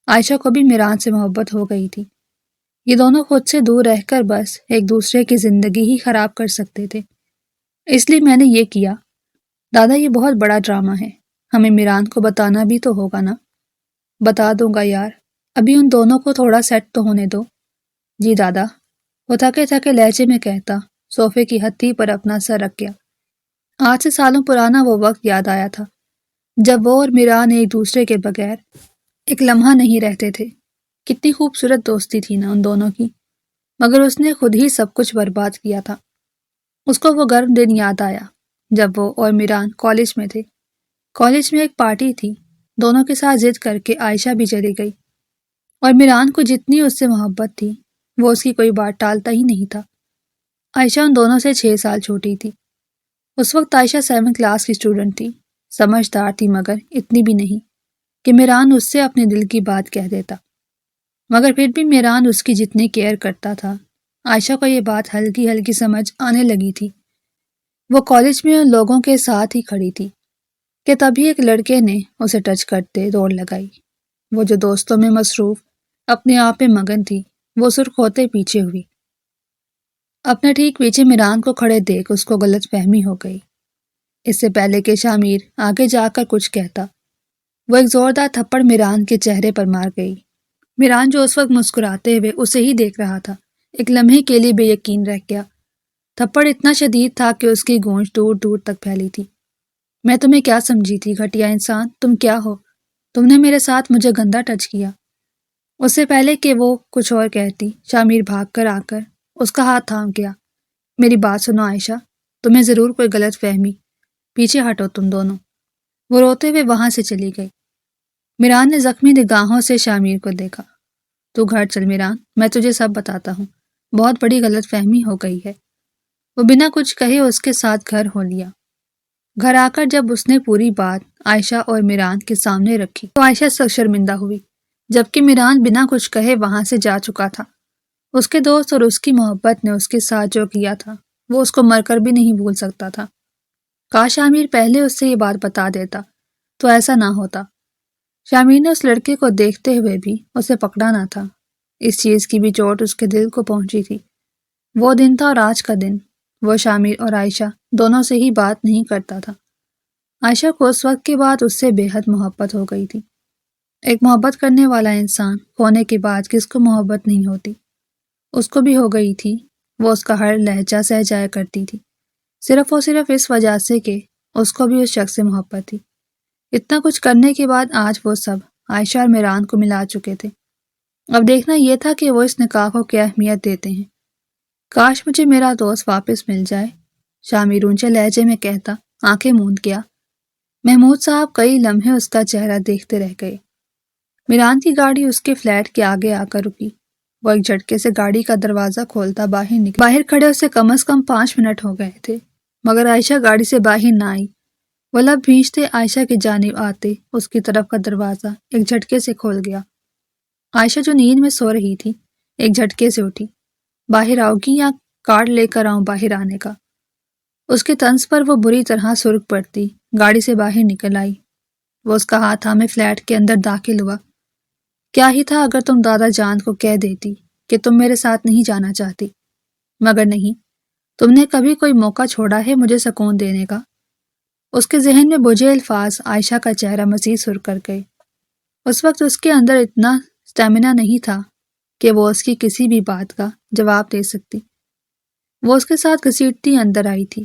عائشہ کو بھی میران سے محبت ہو گئی تھی۔ یہ دونوں خود سے دور رہ کر بس ایک دوسرے کی زندگی ہی خراب کر سکتے تھے، اس لیے میں نے یہ کیا۔ دادا، یہ بہت بڑا ڈرامہ ہے، ہمیں میران کو بتانا بھی تو ہوگا نا؟ بتا دوں گا یار، ابھی ان دونوں کو تھوڑا سیٹ تو ہونے دو۔ جی دادا، وہ تھکے تھکے لہجے میں کہتا صوفے کی ہتھی پر اپنا سر رکھ گیا۔ آج سے سالوں پرانا وہ وقت یاد آیا تھا جب وہ اور میران ایک دوسرے کے بغیر ایک لمحہ نہیں رہتے تھے۔ کتنی خوبصورت دوستی تھی نا ان دونوں کی، مگر اس نے خود ہی سب کچھ برباد کیا تھا۔ اس کو وہ گرم دن یاد آیا جب وہ اور میران کالج میں تھے۔ کالج میں ایک پارٹی تھی، دونوں کے ساتھ ضد کر کے عائشہ بھی چلی گئی، اور میران کو جتنی اس سے محبت تھی وہ اس کی کوئی بات ٹالتا ہی نہیں تھا۔ عائشہ ان دونوں سے 6 سال چھوٹی تھی۔ اس وقت عائشہ 7 کلاس کی اسٹوڈنٹ تھی، سمجھدار تھی مگر اتنی بھی نہیں کہ میران اس سے اپنے دل کی بات کہہ دیتا، مگر پھر بھی میران اس کی جتنی کیئر کرتا تھا عائشہ کو یہ بات ہلکی ہلکی سمجھ آنے لگی تھی۔ وہ کالج میں ان لوگوں کے ساتھ ہی کھڑی تھی کہ تبھی ایک لڑکے نے اسے ٹچ کرتے دوڑ لگائی۔ وہ جو دوستوں میں مصروف اپنے آپ میں مگن تھی، وہ سرخ ہوتے پیچھے ہوئی۔ اپنے ٹھیک پیچھے میران کو کھڑے دیکھ اس کو غلط فہمی ہو گئی۔ اس سے پہلے کہ شامیر آگے جا کر کچھ کہتا، وہ ایک زوردار تھپڑ میران کے چہرے پر مار گئی۔ میران جو اس وقت مسکراتے ہوئے اسے ہی دیکھ رہا تھا، ایک لمحے کے لیے بے یقین رہ گیا۔ تھپڑ اتنا شدید تھا کہ اس کی گونج دور دور تک پھیلی تھی۔ میں تمہیں کیا سمجھی تھی گھٹیا انسان، تم کیا ہو؟ تم نے میرے ساتھ مجھے گندا ٹچ کیا۔ اس سے پہلے کہ وہ کچھ اور کہتی، شامیر بھاگ کر آ کر اس کا ہاتھ تھام گیا۔ میری بات سنو عائشہ، تمہیں ضرور کوئی غلط فہمی، پیچھے ہٹو تم دونوں۔ وہ روتے ہوئے وہاں سے چلی گئی۔ میران نے زخمی نگاہوں سے شامیر کو دیکھا۔ تو گھر چل میران، میں تجھے سب بتاتا ہوں، بہت بڑی غلط فہمی ہو گئی ہے۔ وہ بنا کچھ کہے اس کے ساتھ گھر ہو لیا۔ گھر آ کر جب اس نے پوری بات عائشہ اور میران کے سامنے رکھی تو عائشہ سخت شرمندہ ہوئی، جبکہ میران بنا کچھ کہے وہاں سے جا چکا تھا۔ اس کے دوست اور اس کی محبت نے اس کے ساتھ جو کیا تھا وہ اس کو مر کر بھی نہیں بھول سکتا تھا۔ کاش شامیر پہلے اس سے یہ بات بتا دیتا تو ایسا نہ ہوتا۔ شامیر نے اس لڑکے کو دیکھتے ہوئے بھی اسے پکڑا نہ تھا۔ اس چیز کی بھی چوٹ اس کے دل کو پہنچی تھی۔ وہ دن تھا اور آج کا دن وہ شامیر اور عائشہ دونوں سے ہی بات نہیں کرتا تھا۔ عائشہ کو اس وقت کے بعد اس سے بے حد محبت ہو گئی تھی۔ ایک محبت کرنے والا انسان ہونے کے بعد کس کو محبت نہیں ہوتی؟ اس کو بھی ہو گئی تھی۔ وہ اس کا ہر لہجہ سہ جایا کرتی تھی، صرف اور صرف اس وجہ سے کہ اس کو بھی اس شخص سے محبت تھی۔ اتنا کچھ کرنے کے بعد آج وہ سب عائشہ اور میران کو ملا چکے تھے۔ اب دیکھنا یہ تھا کہ وہ اس نکاح کو کیا اہمیت دیتے ہیں۔ کاش مجھے میرا دوست واپس مل جائے، شامیر اونچے لہجے میں کہتا، آنکھیں موند گیا۔ محمود صاحب کئی لمحے اس کا چہرہ دیکھتے رہ گئے۔ میران کی گاڑی اس کے فلیٹ کے آگے آ کر رکی۔ وہ ایک جھٹکے سے گاڑی کا دروازہ کھولتا باہر نکلا۔ باہر کھڑے اسے کم از کم 5 منٹ ہو گئے تھے، مگر عائشہ گاڑی سے باہر نہ آئی۔ وہ لب بھینچتے عائشہ کی جانب آتے اس کی طرف کا دروازہ ایک جھٹکے سے کھول گیا۔ عائشہ جو نیند میں سو رہی تھی ایک جھٹکے سے اٹھی۔ باہر آؤ گی یا کارڈ لے کر آؤں باہر آنے کا؟ اس کے طنز پر وہ بری طرح سرخ پڑتی گاڑی سے باہر نکل آئی۔ وہ اس کا ہاتھ تھامے فلیٹ کے اندر داخل ہوا۔ کیا ہی تھا اگر تم دادا جان کو کہہ دیتی کہ تم میرے ساتھ نہیں جانا چاہتی، مگر نہیں، تم نے کبھی کوئی موقع چھوڑا ہے مجھے سکون دینے کا؟ اس کے ذہن میں بجھے الفاظ عائشہ کا چہرہ مزید سرخ کر گئے۔ اس وقت اس کے اندر اتنا سٹیمنا نہیں تھا کہ وہ اس کی کسی بھی بات کا جواب دے سکتی۔ وہ اس کے ساتھ گھسیٹتی اندر آئی تھی۔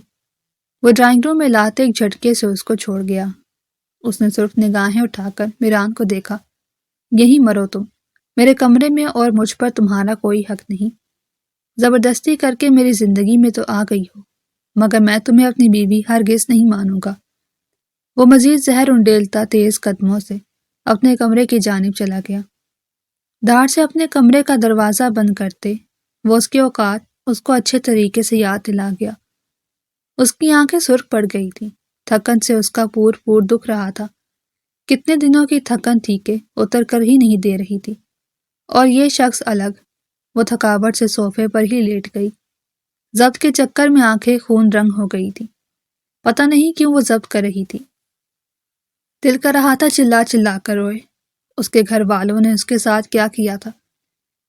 وہ ڈرائنگ روم میں لاتے ایک جھٹکے سے اس کو چھوڑ گیا۔ اس نے سرخ نگاہیں اٹھا کر میران کو دیکھا۔ یہی مرو تم میرے کمرے میں، اور مجھ پر تمہارا کوئی حق نہیں۔ زبردستی کر کے میری زندگی میں تو آ گئی ہو، مگر میں تمہیں اپنی بیوی ہرگز نہیں مانوں گا۔ وہ مزید زہر انڈیلتا تیز قدموں سے اپنے کمرے کی جانب چلا گیا۔ دھاڑ سے اپنے کمرے کا دروازہ بند کرتے وہ اس کے اوقات اس کو اچھے طریقے سے یاد دلا گیا۔ اس کی آنکھیں سرخ پڑ گئی تھیں، تھکن سے اس کا پور دکھ رہا تھا۔ کتنے دنوں کی تھکن تھی کہ اتر کر ہی نہیں دے رہی تھی، اور یہ شخص الگ۔ وہ تھکاوٹ سے صوفے پر ہی لیٹ گئی۔ ضبط کے چکر میں آنکھیں خون رنگ ہو گئی تھی۔ پتہ نہیں کیوں وہ ضبط کر رہی تھی۔ دل کر رہا تھا چلا چلا کر روئے۔ اس کے گھر والوں نے اس کے ساتھ کیا کیا تھا؟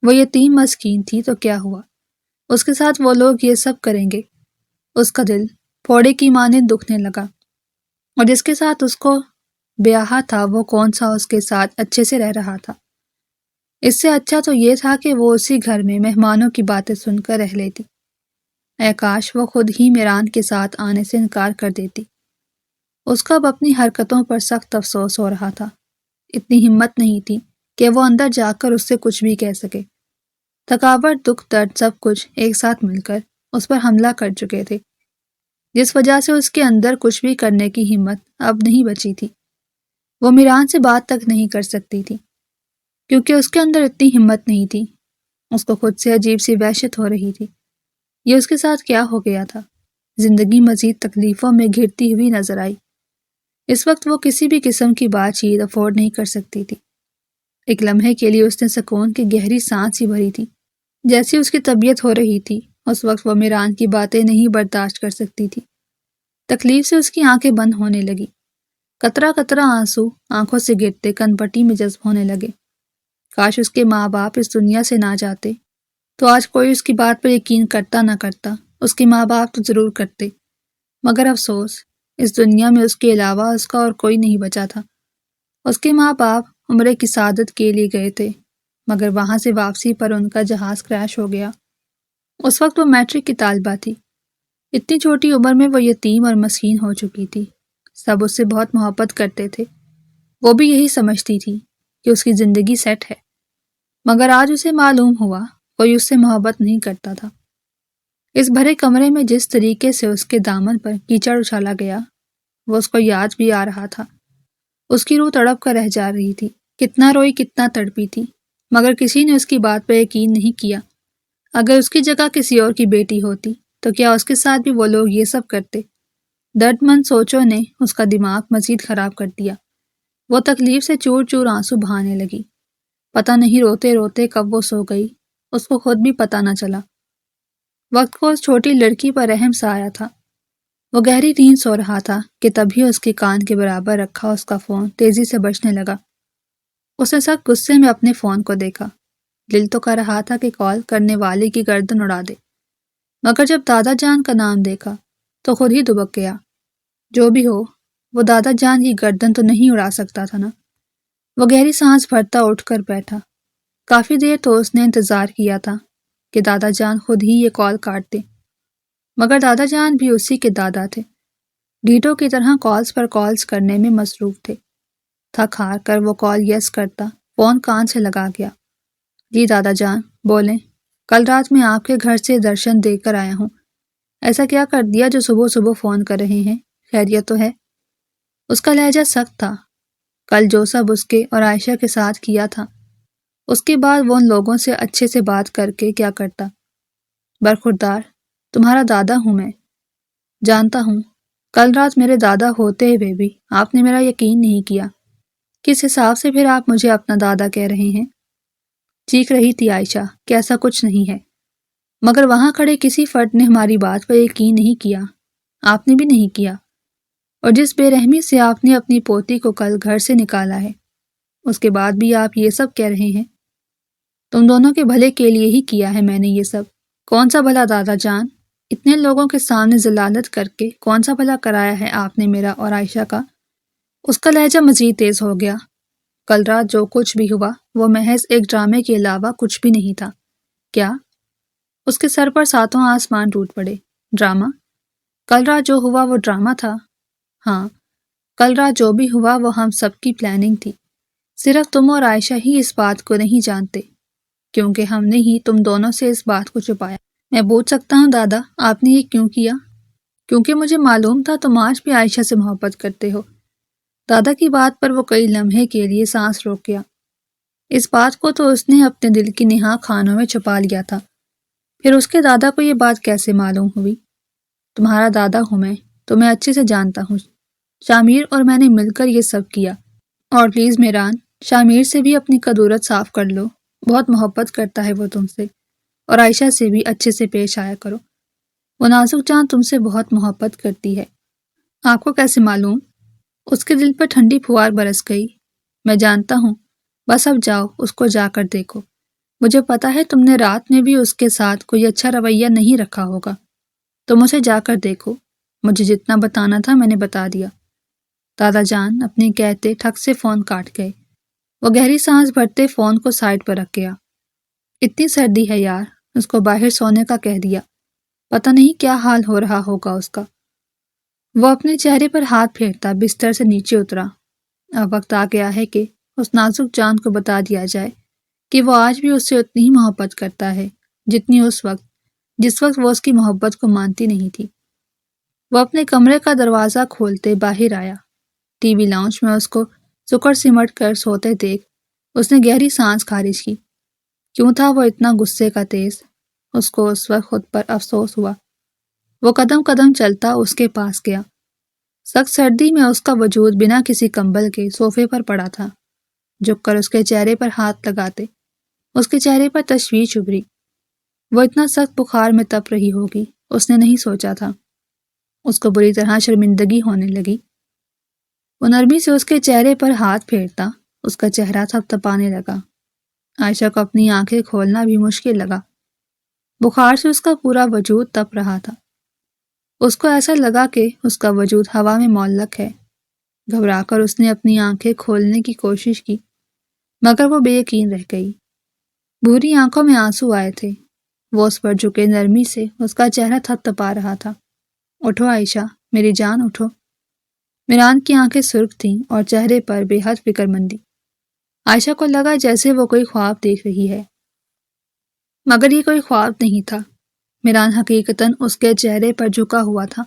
وہ یتیم مسکین تھی تو کیا ہوا؟ اس کے ساتھ وہ لوگ یہ سب کریں گے؟ اس کا دل پھوڑے کی مانند دکھنے لگا، اور جس کے ساتھ اس کو بیاہا تھا وہ کون سا اس کے ساتھ اچھے سے رہ رہا تھا؟ اس سے اچھا تو یہ تھا کہ وہ اسی گھر میں مہمانوں کی باتیں سن کر رہ لیتی۔ اے کاش وہ خود ہی میران کے ساتھ آنے سے انکار کر دیتی۔ اس کو اب اپنی حرکتوں پر سخت افسوس ہو رہا تھا۔ اتنی ہمت نہیں تھی کہ وہ اندر جا کر اس سے کچھ بھی کہہ سکے۔ تھکاوٹ، دکھ، درد سب کچھ ایک ساتھ مل کر اس پر حملہ کر چکے تھے، جس وجہ سے اس کے اندر کچھ بھی کرنے کی ہمت اب نہیں بچی تھی۔ وہ میران سے بات تک نہیں کر سکتی تھی، کیونکہ اس کے اندر اتنی ہمت نہیں تھی۔ اس کو خود سے عجیب سی وحشت ہو رہی تھی۔ یہ اس کے ساتھ کیا ہو گیا تھا؟ زندگی مزید تکلیفوں میں گھرتی ہوئی نظر آئی۔ اس وقت وہ کسی بھی قسم کی بات چیت افورڈ نہیں کر سکتی تھی۔ ایک لمحے کے لیے اس نے سکون کی گہری سانس ہی بھری تھی۔ جیسی اس کی طبیعت ہو رہی تھی، اس وقت وہ میران کی باتیں نہیں برداشت کر سکتی تھی۔ تکلیف سے اس کی آنکھیں بند ہونے لگی۔ قطرہ قطرہ آنسو آنکھوں سے گرتے کن پٹی میں جذب ہونے لگے۔ کاش اس کے ماں باپ اس دنیا سے نہ جاتے تو آج کوئی اس کی بات پر یقین کرتا نہ کرتا۔ اس کے ماں باپ تو ضرور کرتے، مگر افسوس اس دنیا میں اس کے علاوہ اس کا اور کوئی نہیں بچا تھا۔ اس کے ماں باپ عمرے کی سعادت کے لیے گئے تھے، مگر وہاں سے واپسی پر ان کا جہاز کریش ہو گیا۔ اس وقت وہ میٹرک کی طالبہ تھی۔ اتنی چھوٹی عمر میں وہ یتیم اور مسکین ہو چکی تھی۔ سب اس سے بہت محبت کرتے تھے۔ وہ بھی یہی سمجھتی تھی کہ اس کی زندگی سیٹ ہے، مگر آج اسے معلوم ہوا کوئی اس سے محبت نہیں کرتا تھا۔ اس بھرے کمرے میں جس طریقے سے اس کے دامن پر کیچڑ اچھالا گیا، وہ اس کو یاد بھی آ رہا تھا۔ اس کی روح تڑپ کر رہ جا رہی تھی۔ کتنا روئی، کتنا تڑپی تھی، مگر کسی نے اس کی بات پر یقین نہیں کیا۔ اگر اس کی جگہ کسی اور کی بیٹی ہوتی تو کیا اس کے ساتھ بھی وہ لوگ یہ سب کرتے؟ درد مند سوچوں نے اس کا دماغ مزید خراب کر دیا۔ وہ تکلیف سے چور چور آنسو بہانے لگی۔ پتہ نہیں روتے روتے کب وہ سو گئی، اس کو خود بھی پتہ نہ چلا۔ وقت کو اس چھوٹی لڑکی پر رحم سا آیا تھا۔ وہ گہری نیند سو رہا تھا کہ تبھی اس کے کان کے برابر رکھا اس کا فون تیزی سے بجنے لگا۔ اس نے سخت غصے میں اپنے فون کو دیکھا۔ دل تو کر رہا تھا کہ کال کرنے والے کی گردن اڑا دے، مگر جب دادا جان کا نام دیکھا تو خود ہی دبک گیا۔ جو بھی ہو، وہ دادا جان کی گردن تو نہیں اڑا سکتا تھا نا۔ وہ گہری سانس بھرتا اٹھ کر بیٹھا۔ کافی دیر تو اس نے انتظار کیا تھا کہ دادا جان خود ہی یہ کال کاٹ دے، مگر دادا جان بھی اسی کے دادا تھے۔ ڈیٹو کی طرح کالز پر کالز کرنے میں مصروف تھے۔ تھک ہار کر وہ کال یس کرتا فون کان سے لگا گیا۔ جی دادا جان، بولیں۔ کل رات میں آپ کے گھر سے درشن دے کر آیا ہوں۔ ایسا کیا کر دیا جو صبح صبح فون کر رہے ہیں؟ خیریت تو ہے؟ اس کا لہجہ سخت تھا۔ کل جو سب اس کے اور عائشہ کے ساتھ کیا تھا، اس کے بعد وہ ان لوگوں سے اچھے سے بات کر کے کیا کرتا؟ برخوردار، تمہارا دادا ہوں میں۔ جانتا ہوں، کل رات میرے دادا ہوتے ہوئے بھی آپ نے میرا یقین نہیں کیا۔ کس حساب سے پھر آپ مجھے اپنا دادا کہہ رہے ہیں؟ چیخ رہی تھی عائشہ کہ ایسا کچھ نہیں ہے، مگر وہاں کھڑے کسی فرد نے ہماری بات پر یقین نہیں کیا۔ آپ نے بھی نہیں کیا، اور جس بے رحمی سے آپ نے اپنی پوتی کو کل گھر سے نکالا ہے، اس کے بعد بھی آپ یہ سب کہہ رہے ہیں۔ تم دونوں کے بھلے کے لیے ہی کیا ہے میں نے یہ سب۔ کون سا بھلا دادا جان؟ اتنے لوگوں کے سامنے ذلالت کر کے کون سا بھلا کرایا ہے آپ نے میرا اور عائشہ کا؟ اس کا لہجہ مزید تیز ہو گیا۔ کل رات جو کچھ بھی ہوا وہ محض ایک ڈرامے کے علاوہ کچھ بھی نہیں تھا۔ کیا؟ اس کے سر پر ساتوں آسمان ٹوٹ پڑے۔ ڈرامہ؟ کل رات جو ہوا وہ ڈرامہ تھا؟ ہاں، کل رات جو بھی ہوا وہ ہم سب کی پلاننگ تھی۔ صرف تم اور عائشہ ہی اس بات کو نہیں جانتے، کیونکہ ہم نے ہی تم دونوں سے اس بات کو چھپایا۔ میں پوچھ سکتا ہوں دادا، آپ نے یہ کیوں کیا؟ کیونکہ مجھے معلوم تھا تم آج بھی عائشہ سے محبت کرتے ہو۔ دادا کی بات پر وہ کئی لمحے کے لیے سانس روک گیا۔ اس بات کو تو اس نے اپنے دل کی نہا خانوں میں چھپا لیا تھا، پھر اس کے دادا کو یہ بات کیسے معلوم ہوئی؟ تمہارا دادا ہوں میں، تمہیں اچھے سے جانتا ہوں۔ شامیر اور میں نے مل کر یہ سب کیا۔ اور پلیز میران، شامیر سے بھی اپنی کدورت صاف کر لو، بہت محبت کرتا ہے وہ تم سے، اور عائشہ سے بھی اچھے سے پیش آیا کرو، وہ نازک جان تم سے بہت محبت کرتی ہے۔ آپ کو کیسے معلوم؟ اس کے دل پر ٹھنڈی پھوار برس گئی۔ میں جانتا ہوں، بس اب جاؤ، اس کو جا کر دیکھو، مجھے پتا ہے تم نے رات میں بھی اس کے ساتھ کوئی اچھا رویہ نہیں رکھا ہوگا، تم اسے جا کر دیکھو، مجھے جتنا بتانا تھا میں نے بتا دیا۔ دادا جان اپنے کہتے ٹھک سے فون کاٹ گئے۔ وہ گہری سانس بھرتے فون کو سائڈ پر رکھ گیا۔ اتنی سردی ہے یار، اس کو باہر سونے کا کہہ دیا، پتہ نہیں کیا حال ہو رہا ہوگا اس کا۔ وہ اپنے چہرے پر ہاتھ پھیرتا بستر سے نیچے اترا۔ اب وقت آ گیا ہے کہ اس نازک جان کو بتا دیا جائے کہ وہ آج بھی اس سے اتنی ہی محبت کرتا ہے جتنی اس وقت، جس وقت وہ اس کی محبت کو مانتی نہیں تھی۔ وہ اپنے کمرے کا دروازہ کھولتے باہر آیا۔ ٹی وی لاؤنج میں اس کو سکڑ سمٹ کر سوتے دیکھ اس نے گہری سانس خارج کی۔ کیوں تھا وہ اتنا غصے کا تیز؟ اس کو اس وقت خود پر افسوس ہوا۔ وہ قدم قدم چلتا اس کے پاس گیا۔ سخت سردی میں اس کا وجود بنا کسی کمبل کے صوفے پر پڑا تھا۔ جھک کر اس کے چہرے پر ہاتھ لگاتے اس کے چہرے پر تشویش ابھری۔ وہ اتنا سخت بخار میں تپ رہی ہوگی، اس نے نہیں سوچا تھا۔ اس کو بری طرح شرمندگی ہونے لگی۔ وہ نرمی سے اس کے چہرے پر ہاتھ پھیرتا اس کا چہرہ تھپ تپانے لگا۔ عائشہ کو اپنی آنکھیں کھولنا بھی مشکل لگا۔ بخار سے اس کا پورا وجود تپ رہا تھا۔ اس کو ایسا لگا کہ اس کا وجود ہوا میں معلق ہے۔ گھبرا کر اس نے اپنی آنکھیں کھولنے کی کوشش کی، مگر وہ بے یقین رہ گئی۔ بھوری آنکھوں میں آنسو آئے تھے۔ وہ اس پر جھکے نرمی سے اس کا چہرہ تھپ تپا رہا تھا۔ اٹھو عائشہ، میری جان اٹھو۔ میران کی آنکھیں سرخ تھیں اور چہرے پر بے حد فکر مندی۔ عائشہ کو لگا جیسے وہ کوئی خواب دیکھ رہی ہے، مگر یہ کوئی خواب نہیں تھا۔ میران حقیقتاً اس کے چہرے پر جھکا ہوا تھا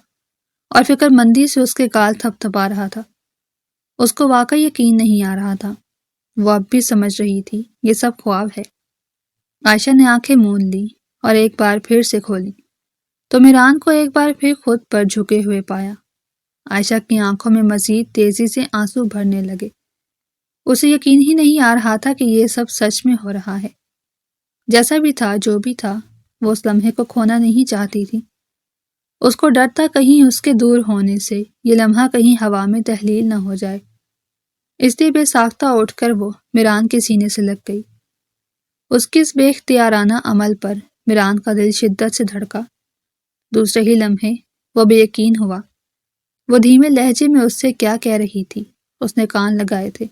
اور فکر مندی سے اس کے گال تھپ تھپا رہا تھا۔ اس کو واقعی یقین نہیں آ رہا تھا۔ وہ اب بھی سمجھ رہی تھی یہ سب خواب ہے۔ عائشہ نے آنکھیں مون لی اور ایک بار پھر سے کھولی تو میران کو ایک بار پھر خود پر جھکے ہوئے پایا۔ عائشہ کی آنکھوں میں مزید تیزی سے آنسو بھرنے لگے۔ اسے یقین ہی نہیں آ رہا تھا کہ یہ سب سچ میں ہو رہا ہے۔ جیسا بھی تھا، جو بھی تھا، وہ اس لمحے کو کھونا نہیں چاہتی تھی۔ اس کو ڈر تھا کہیں اس کے دور ہونے سے یہ لمحہ کہیں ہوا میں تحلیل نہ ہو جائے۔ اس لیے بے ساختہ اٹھ کر وہ میران کے سینے سے لگ گئی۔ اس کے اس بے اختیارانہ عمل پر میران کا دل شدت سے دھڑکا۔ دوسرے ہی لمحے وہ بے یقین ہوا۔ وہ دھیمے لہجے میں اس سے کیا کہہ رہی تھی؟ اس نے کان لگائے تھے۔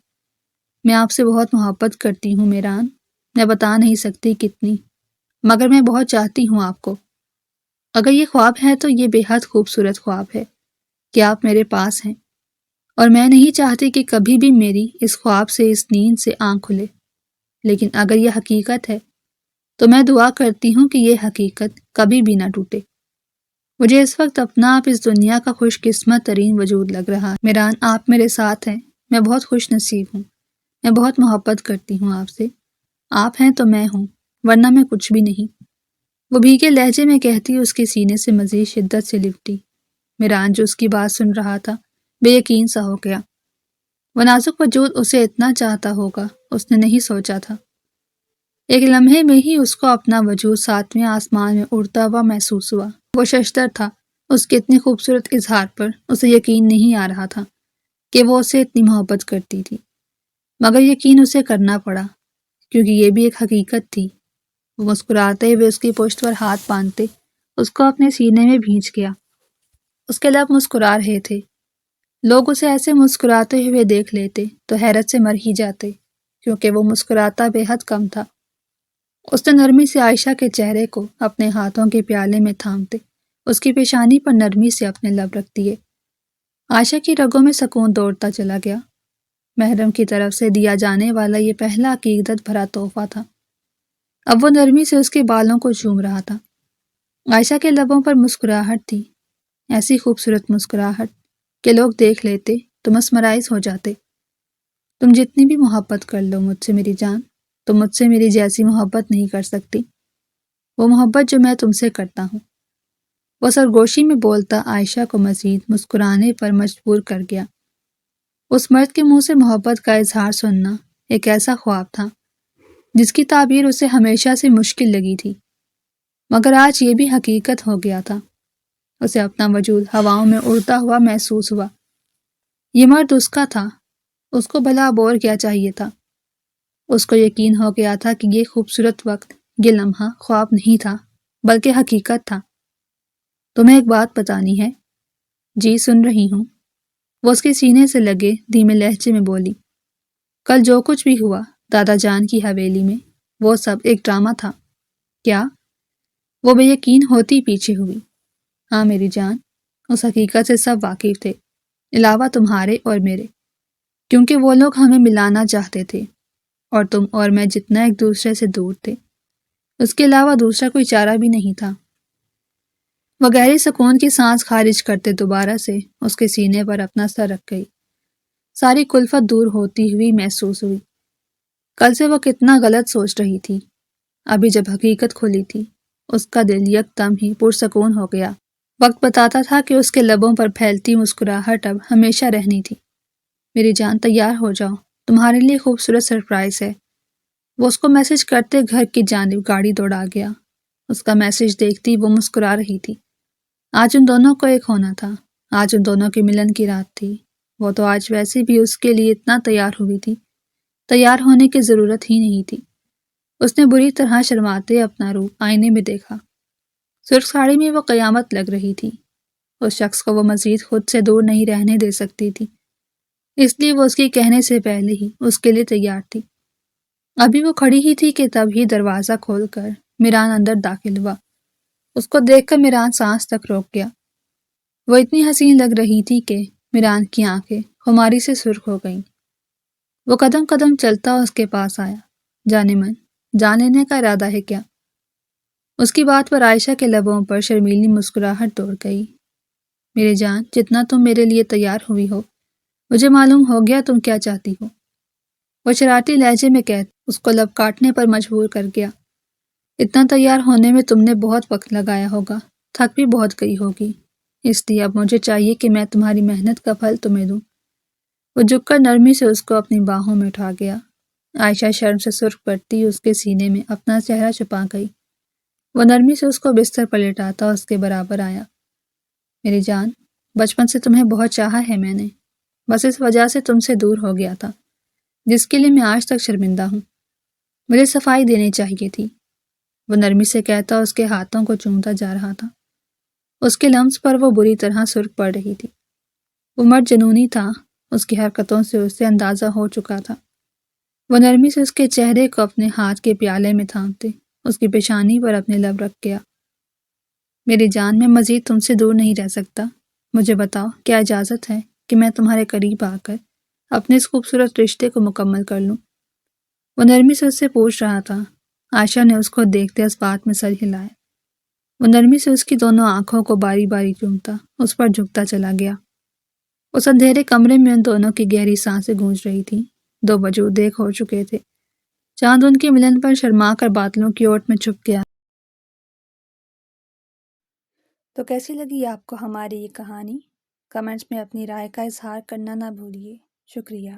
میں آپ سے بہت محبت کرتی ہوں میران، میں بتا نہیں سکتی کتنی، مگر میں بہت چاہتی ہوں آپ کو۔ اگر یہ خواب ہے تو یہ بے حد خوبصورت خواب ہے کہ آپ میرے پاس ہیں، اور میں نہیں چاہتی کہ کبھی بھی میری اس خواب سے، اس نیند سے آنکھ کھلے۔ لیکن اگر یہ حقیقت ہے تو میں دعا کرتی ہوں کہ یہ حقیقت کبھی بھی نہ ٹوٹے۔ مجھے اس وقت اپنا آپ اس دنیا کا خوش قسمت ترین وجود لگ رہا ہے۔ میران، آپ میرے ساتھ ہیں، میں بہت خوش نصیب ہوں، میں بہت محبت کرتی ہوں آپ سے۔ آپ ہیں تو میں ہوں، ورنہ میں کچھ بھی نہیں۔ وہ بھیگے لہجے میں کہتی اس کے سینے سے مزید شدت سے لپٹی۔ میران جو اس کی بات سن رہا تھا بے یقین سا ہو گیا۔ وہ نازک وجود اسے اتنا چاہتا ہوگا اس نے نہیں سوچا تھا۔ ایک لمحے میں ہی اس کو اپنا وجود ساتویں آسمان میں اڑتا ہوا محسوس ہوا۔ وہ ششدر تھا۔ اس کے اتنے خوبصورت اظہار پر اسے یقین نہیں آ رہا تھا کہ وہ اسے اتنی محبت کرتی تھی، مگر یقین اسے کرنا پڑا کیونکہ یہ بھی ایک حقیقت تھی۔ وہ مسکراتے ہوئے اس کی پشت پر ہاتھ باندھتے اس کو اپنے سینے میں بھینچ گیا۔ اس کے لب مسکرا رہے تھے۔ لوگ اسے ایسے مسکراتے ہوئے دیکھ لیتے تو حیرت سے مر ہی جاتے، کیونکہ وہ مسکراتا بے حد کم تھا۔ اس نے نرمی سے عائشہ کے چہرے کو اپنے ہاتھوں کے پیالے میں تھامتے اس کی پیشانی پر نرمی سے اپنے لب رکھ دیے۔ عائشہ کی رگوں میں سکون دوڑتا چلا گیا۔ محرم کی طرف سے دیا جانے والا یہ پہلا عقیدت بھرا تحفہ تھا۔ اب وہ نرمی سے اس کے بالوں کو چوم رہا تھا۔ عائشہ کے لبوں پر مسکراہٹ تھی، ایسی خوبصورت مسکراہٹ کہ لوگ دیکھ لیتے تو مسمرائز ہو جاتے۔ تم جتنی بھی محبت کر لو مجھ سے میری جان، تم مجھ سے میری جیسی محبت نہیں کر سکتی، وہ محبت جو میں تم سے کرتا ہوں۔ وہ سرگوشی میں بولتا عائشہ کو مزید مسکرانے پر مجبور کر گیا۔ اس مرد کے منہ سے محبت کا اظہار سننا ایک ایسا خواب تھا جس کی تعبیر اسے ہمیشہ سے مشکل لگی تھی، مگر آج یہ بھی حقیقت ہو گیا تھا۔ اسے اپنا وجود ہواؤں میں اڑتا ہوا محسوس ہوا۔ یہ مرد اس کا تھا، اس کو بھلا اب اور کیا چاہیے تھا؟ اس کو یقین ہو گیا تھا کہ یہ خوبصورت وقت، یہ لمحہ خواب نہیں تھا بلکہ حقیقت تھا۔ تمہیں ایک بات بتانی ہے؟ جی سن رہی ہوں، وہ اس کے سینے سے لگے دھیمے لہجے میں بولی۔ کل جو کچھ بھی ہوا دادا جان کی حویلی میں، وہ سب ایک ڈرامہ تھا۔ کیا؟ وہ بے یقین ہوتی پیچھے ہوئی۔ ہاں میری جان، اس حقیقت سے سب واقف تھے، علاوہ تمہارے اور میرے، کیونکہ وہ لوگ ہمیں ملانا چاہتے تھے، اور تم اور میں جتنا ایک دوسرے سے دور تھے، اس کے علاوہ دوسرا کوئی چارہ بھی نہیں تھا۔ وہ گہری سکون کی سانس خارج کرتے دوبارہ سے اس کے سینے پر اپنا سر رکھ گئی۔ ساری کلفت دور ہوتی ہوئی محسوس ہوئی۔ کل سے وہ کتنا غلط سوچ رہی تھی، ابھی جب حقیقت کھلی تھی اس کا دل یک دم ہی پرسکون ہو گیا۔ وقت بتاتا تھا کہ اس کے لبوں پر پھیلتی مسکراہٹ اب ہمیشہ رہنی تھی۔ میری جان تیار ہو جاؤ، تمہارے لیے خوبصورت سرپرائز ہے۔ وہ اس کو میسج کرتے گھر کی جانب گاڑی دوڑا گیا۔ اس کا میسج دیکھتی وہ مسکرا رہی تھی۔ آج ان دونوں کو ایک ہونا تھا، آج ان دونوں کے ملن کی رات تھی۔ وہ تو آج ویسے بھی اس کے لیے اتنا تیار ہوئی تھی، تیار ہونے کی ضرورت ہی نہیں تھی۔ اس نے بری طرح شرماتے اپنا روپ آئینے میں دیکھا۔ سرخ ساڑی میں وہ قیامت لگ رہی تھی۔ اس شخص کو وہ مزید خود سے دور نہیں رہنے دے سکتی تھی، اس لیے وہ اس کے کہنے سے پہلے ہی اس کے لیے تیار تھی۔ ابھی وہ کھڑی ہی تھی کہ تب ہی دروازہ کھول کر میران اندر داخل ہوا۔ اس کو دیکھ کر میران سانس تک روک گیا۔ وہ اتنی حسین لگ رہی تھی کہ میران کی آنکھیں خماری سے سرخ ہو گئیں۔ وہ قدم قدم چلتا اس کے پاس آیا۔ جانے من، جان لینے کا ارادہ ہے کیا؟ اس کی بات پر عائشہ کے لبوں پر شرمیلی مسکراہٹ دوڑ گئی۔ میرے جان، جتنا تم میرے لیے تیار ہوئی ہو، مجھے معلوم ہو گیا تم کیا چاہتی ہو۔ وہ شرارتی لہجے میں کہہ اس کو لب کاٹنے پر مجبور کر گیا۔ اتنا تیار ہونے میں تم نے بہت وقت لگایا ہوگا، تھک بھی بہت گئی ہوگی، اس لیے اب مجھے چاہیے کہ میں تمہاری محنت کا پھل تمہیں دوں۔ وہ جھک کر نرمی سے اس کو اپنی باہوں میں اٹھا گیا۔ عائشہ شرم سے سرخ پڑتی اس کے سینے میں اپنا چہرہ چھپا گئی۔ وہ نرمی سے اس کو بستر پر لٹاتا اس کے برابر آیا۔ میری جان، بچپن سے تمہیں بہت چاہا ہے میں نے، بس اس وجہ سے تم سے دور ہو گیا تھا، جس کے لیے میں آج تک شرمندہ ہوں۔ مجھے صفائی دینی چاہیے تھی، وہ نرمی سے کہتا اس کے ہاتھوں کو چومتا جا رہا تھا۔ اس کے لمس پر وہ بری طرح سرخ پڑ رہی تھی۔ وہ مرد جنونی تھا، اس کی حرکتوں سے اسے اندازہ ہو چکا تھا۔ وہ نرمی سے اس کے چہرے کو اپنے ہاتھ کے پیالے میں تھامتے اس کی پیشانی پر اپنے لب رکھ گیا۔ میری جان، میں مزید تم سے دور نہیں رہ سکتا، مجھے بتاؤ کیا اجازت ہے کہ میں تمہارے قریب آ کر اپنے اس خوبصورت رشتے کو مکمل کر لوں؟ وہ نرمی سے اس سے پوچھ رہا تھا۔ عائشہ نے اس کو دیکھتے اس بات میں سر ہلایا۔ وہ نرمی سے اس کی دونوں آنکھوں کو باری باری چومتا اس پر جھکتا چلا گیا۔ اس اندھیرے کمرے میں ان دونوں کی گہری سانسیں گونج رہی تھیں۔ دو وجود ایک ہو چکے تھے۔ چاند ان کے ملن پر شرما کر بادلوں کی اوٹ میں چھپ گیا۔ تو کیسی لگی آپ کو ہماری یہ کہانی؟ کمنٹس میں اپنی رائے کا اظہار کرنا نہ بھولیے۔ شکریہ۔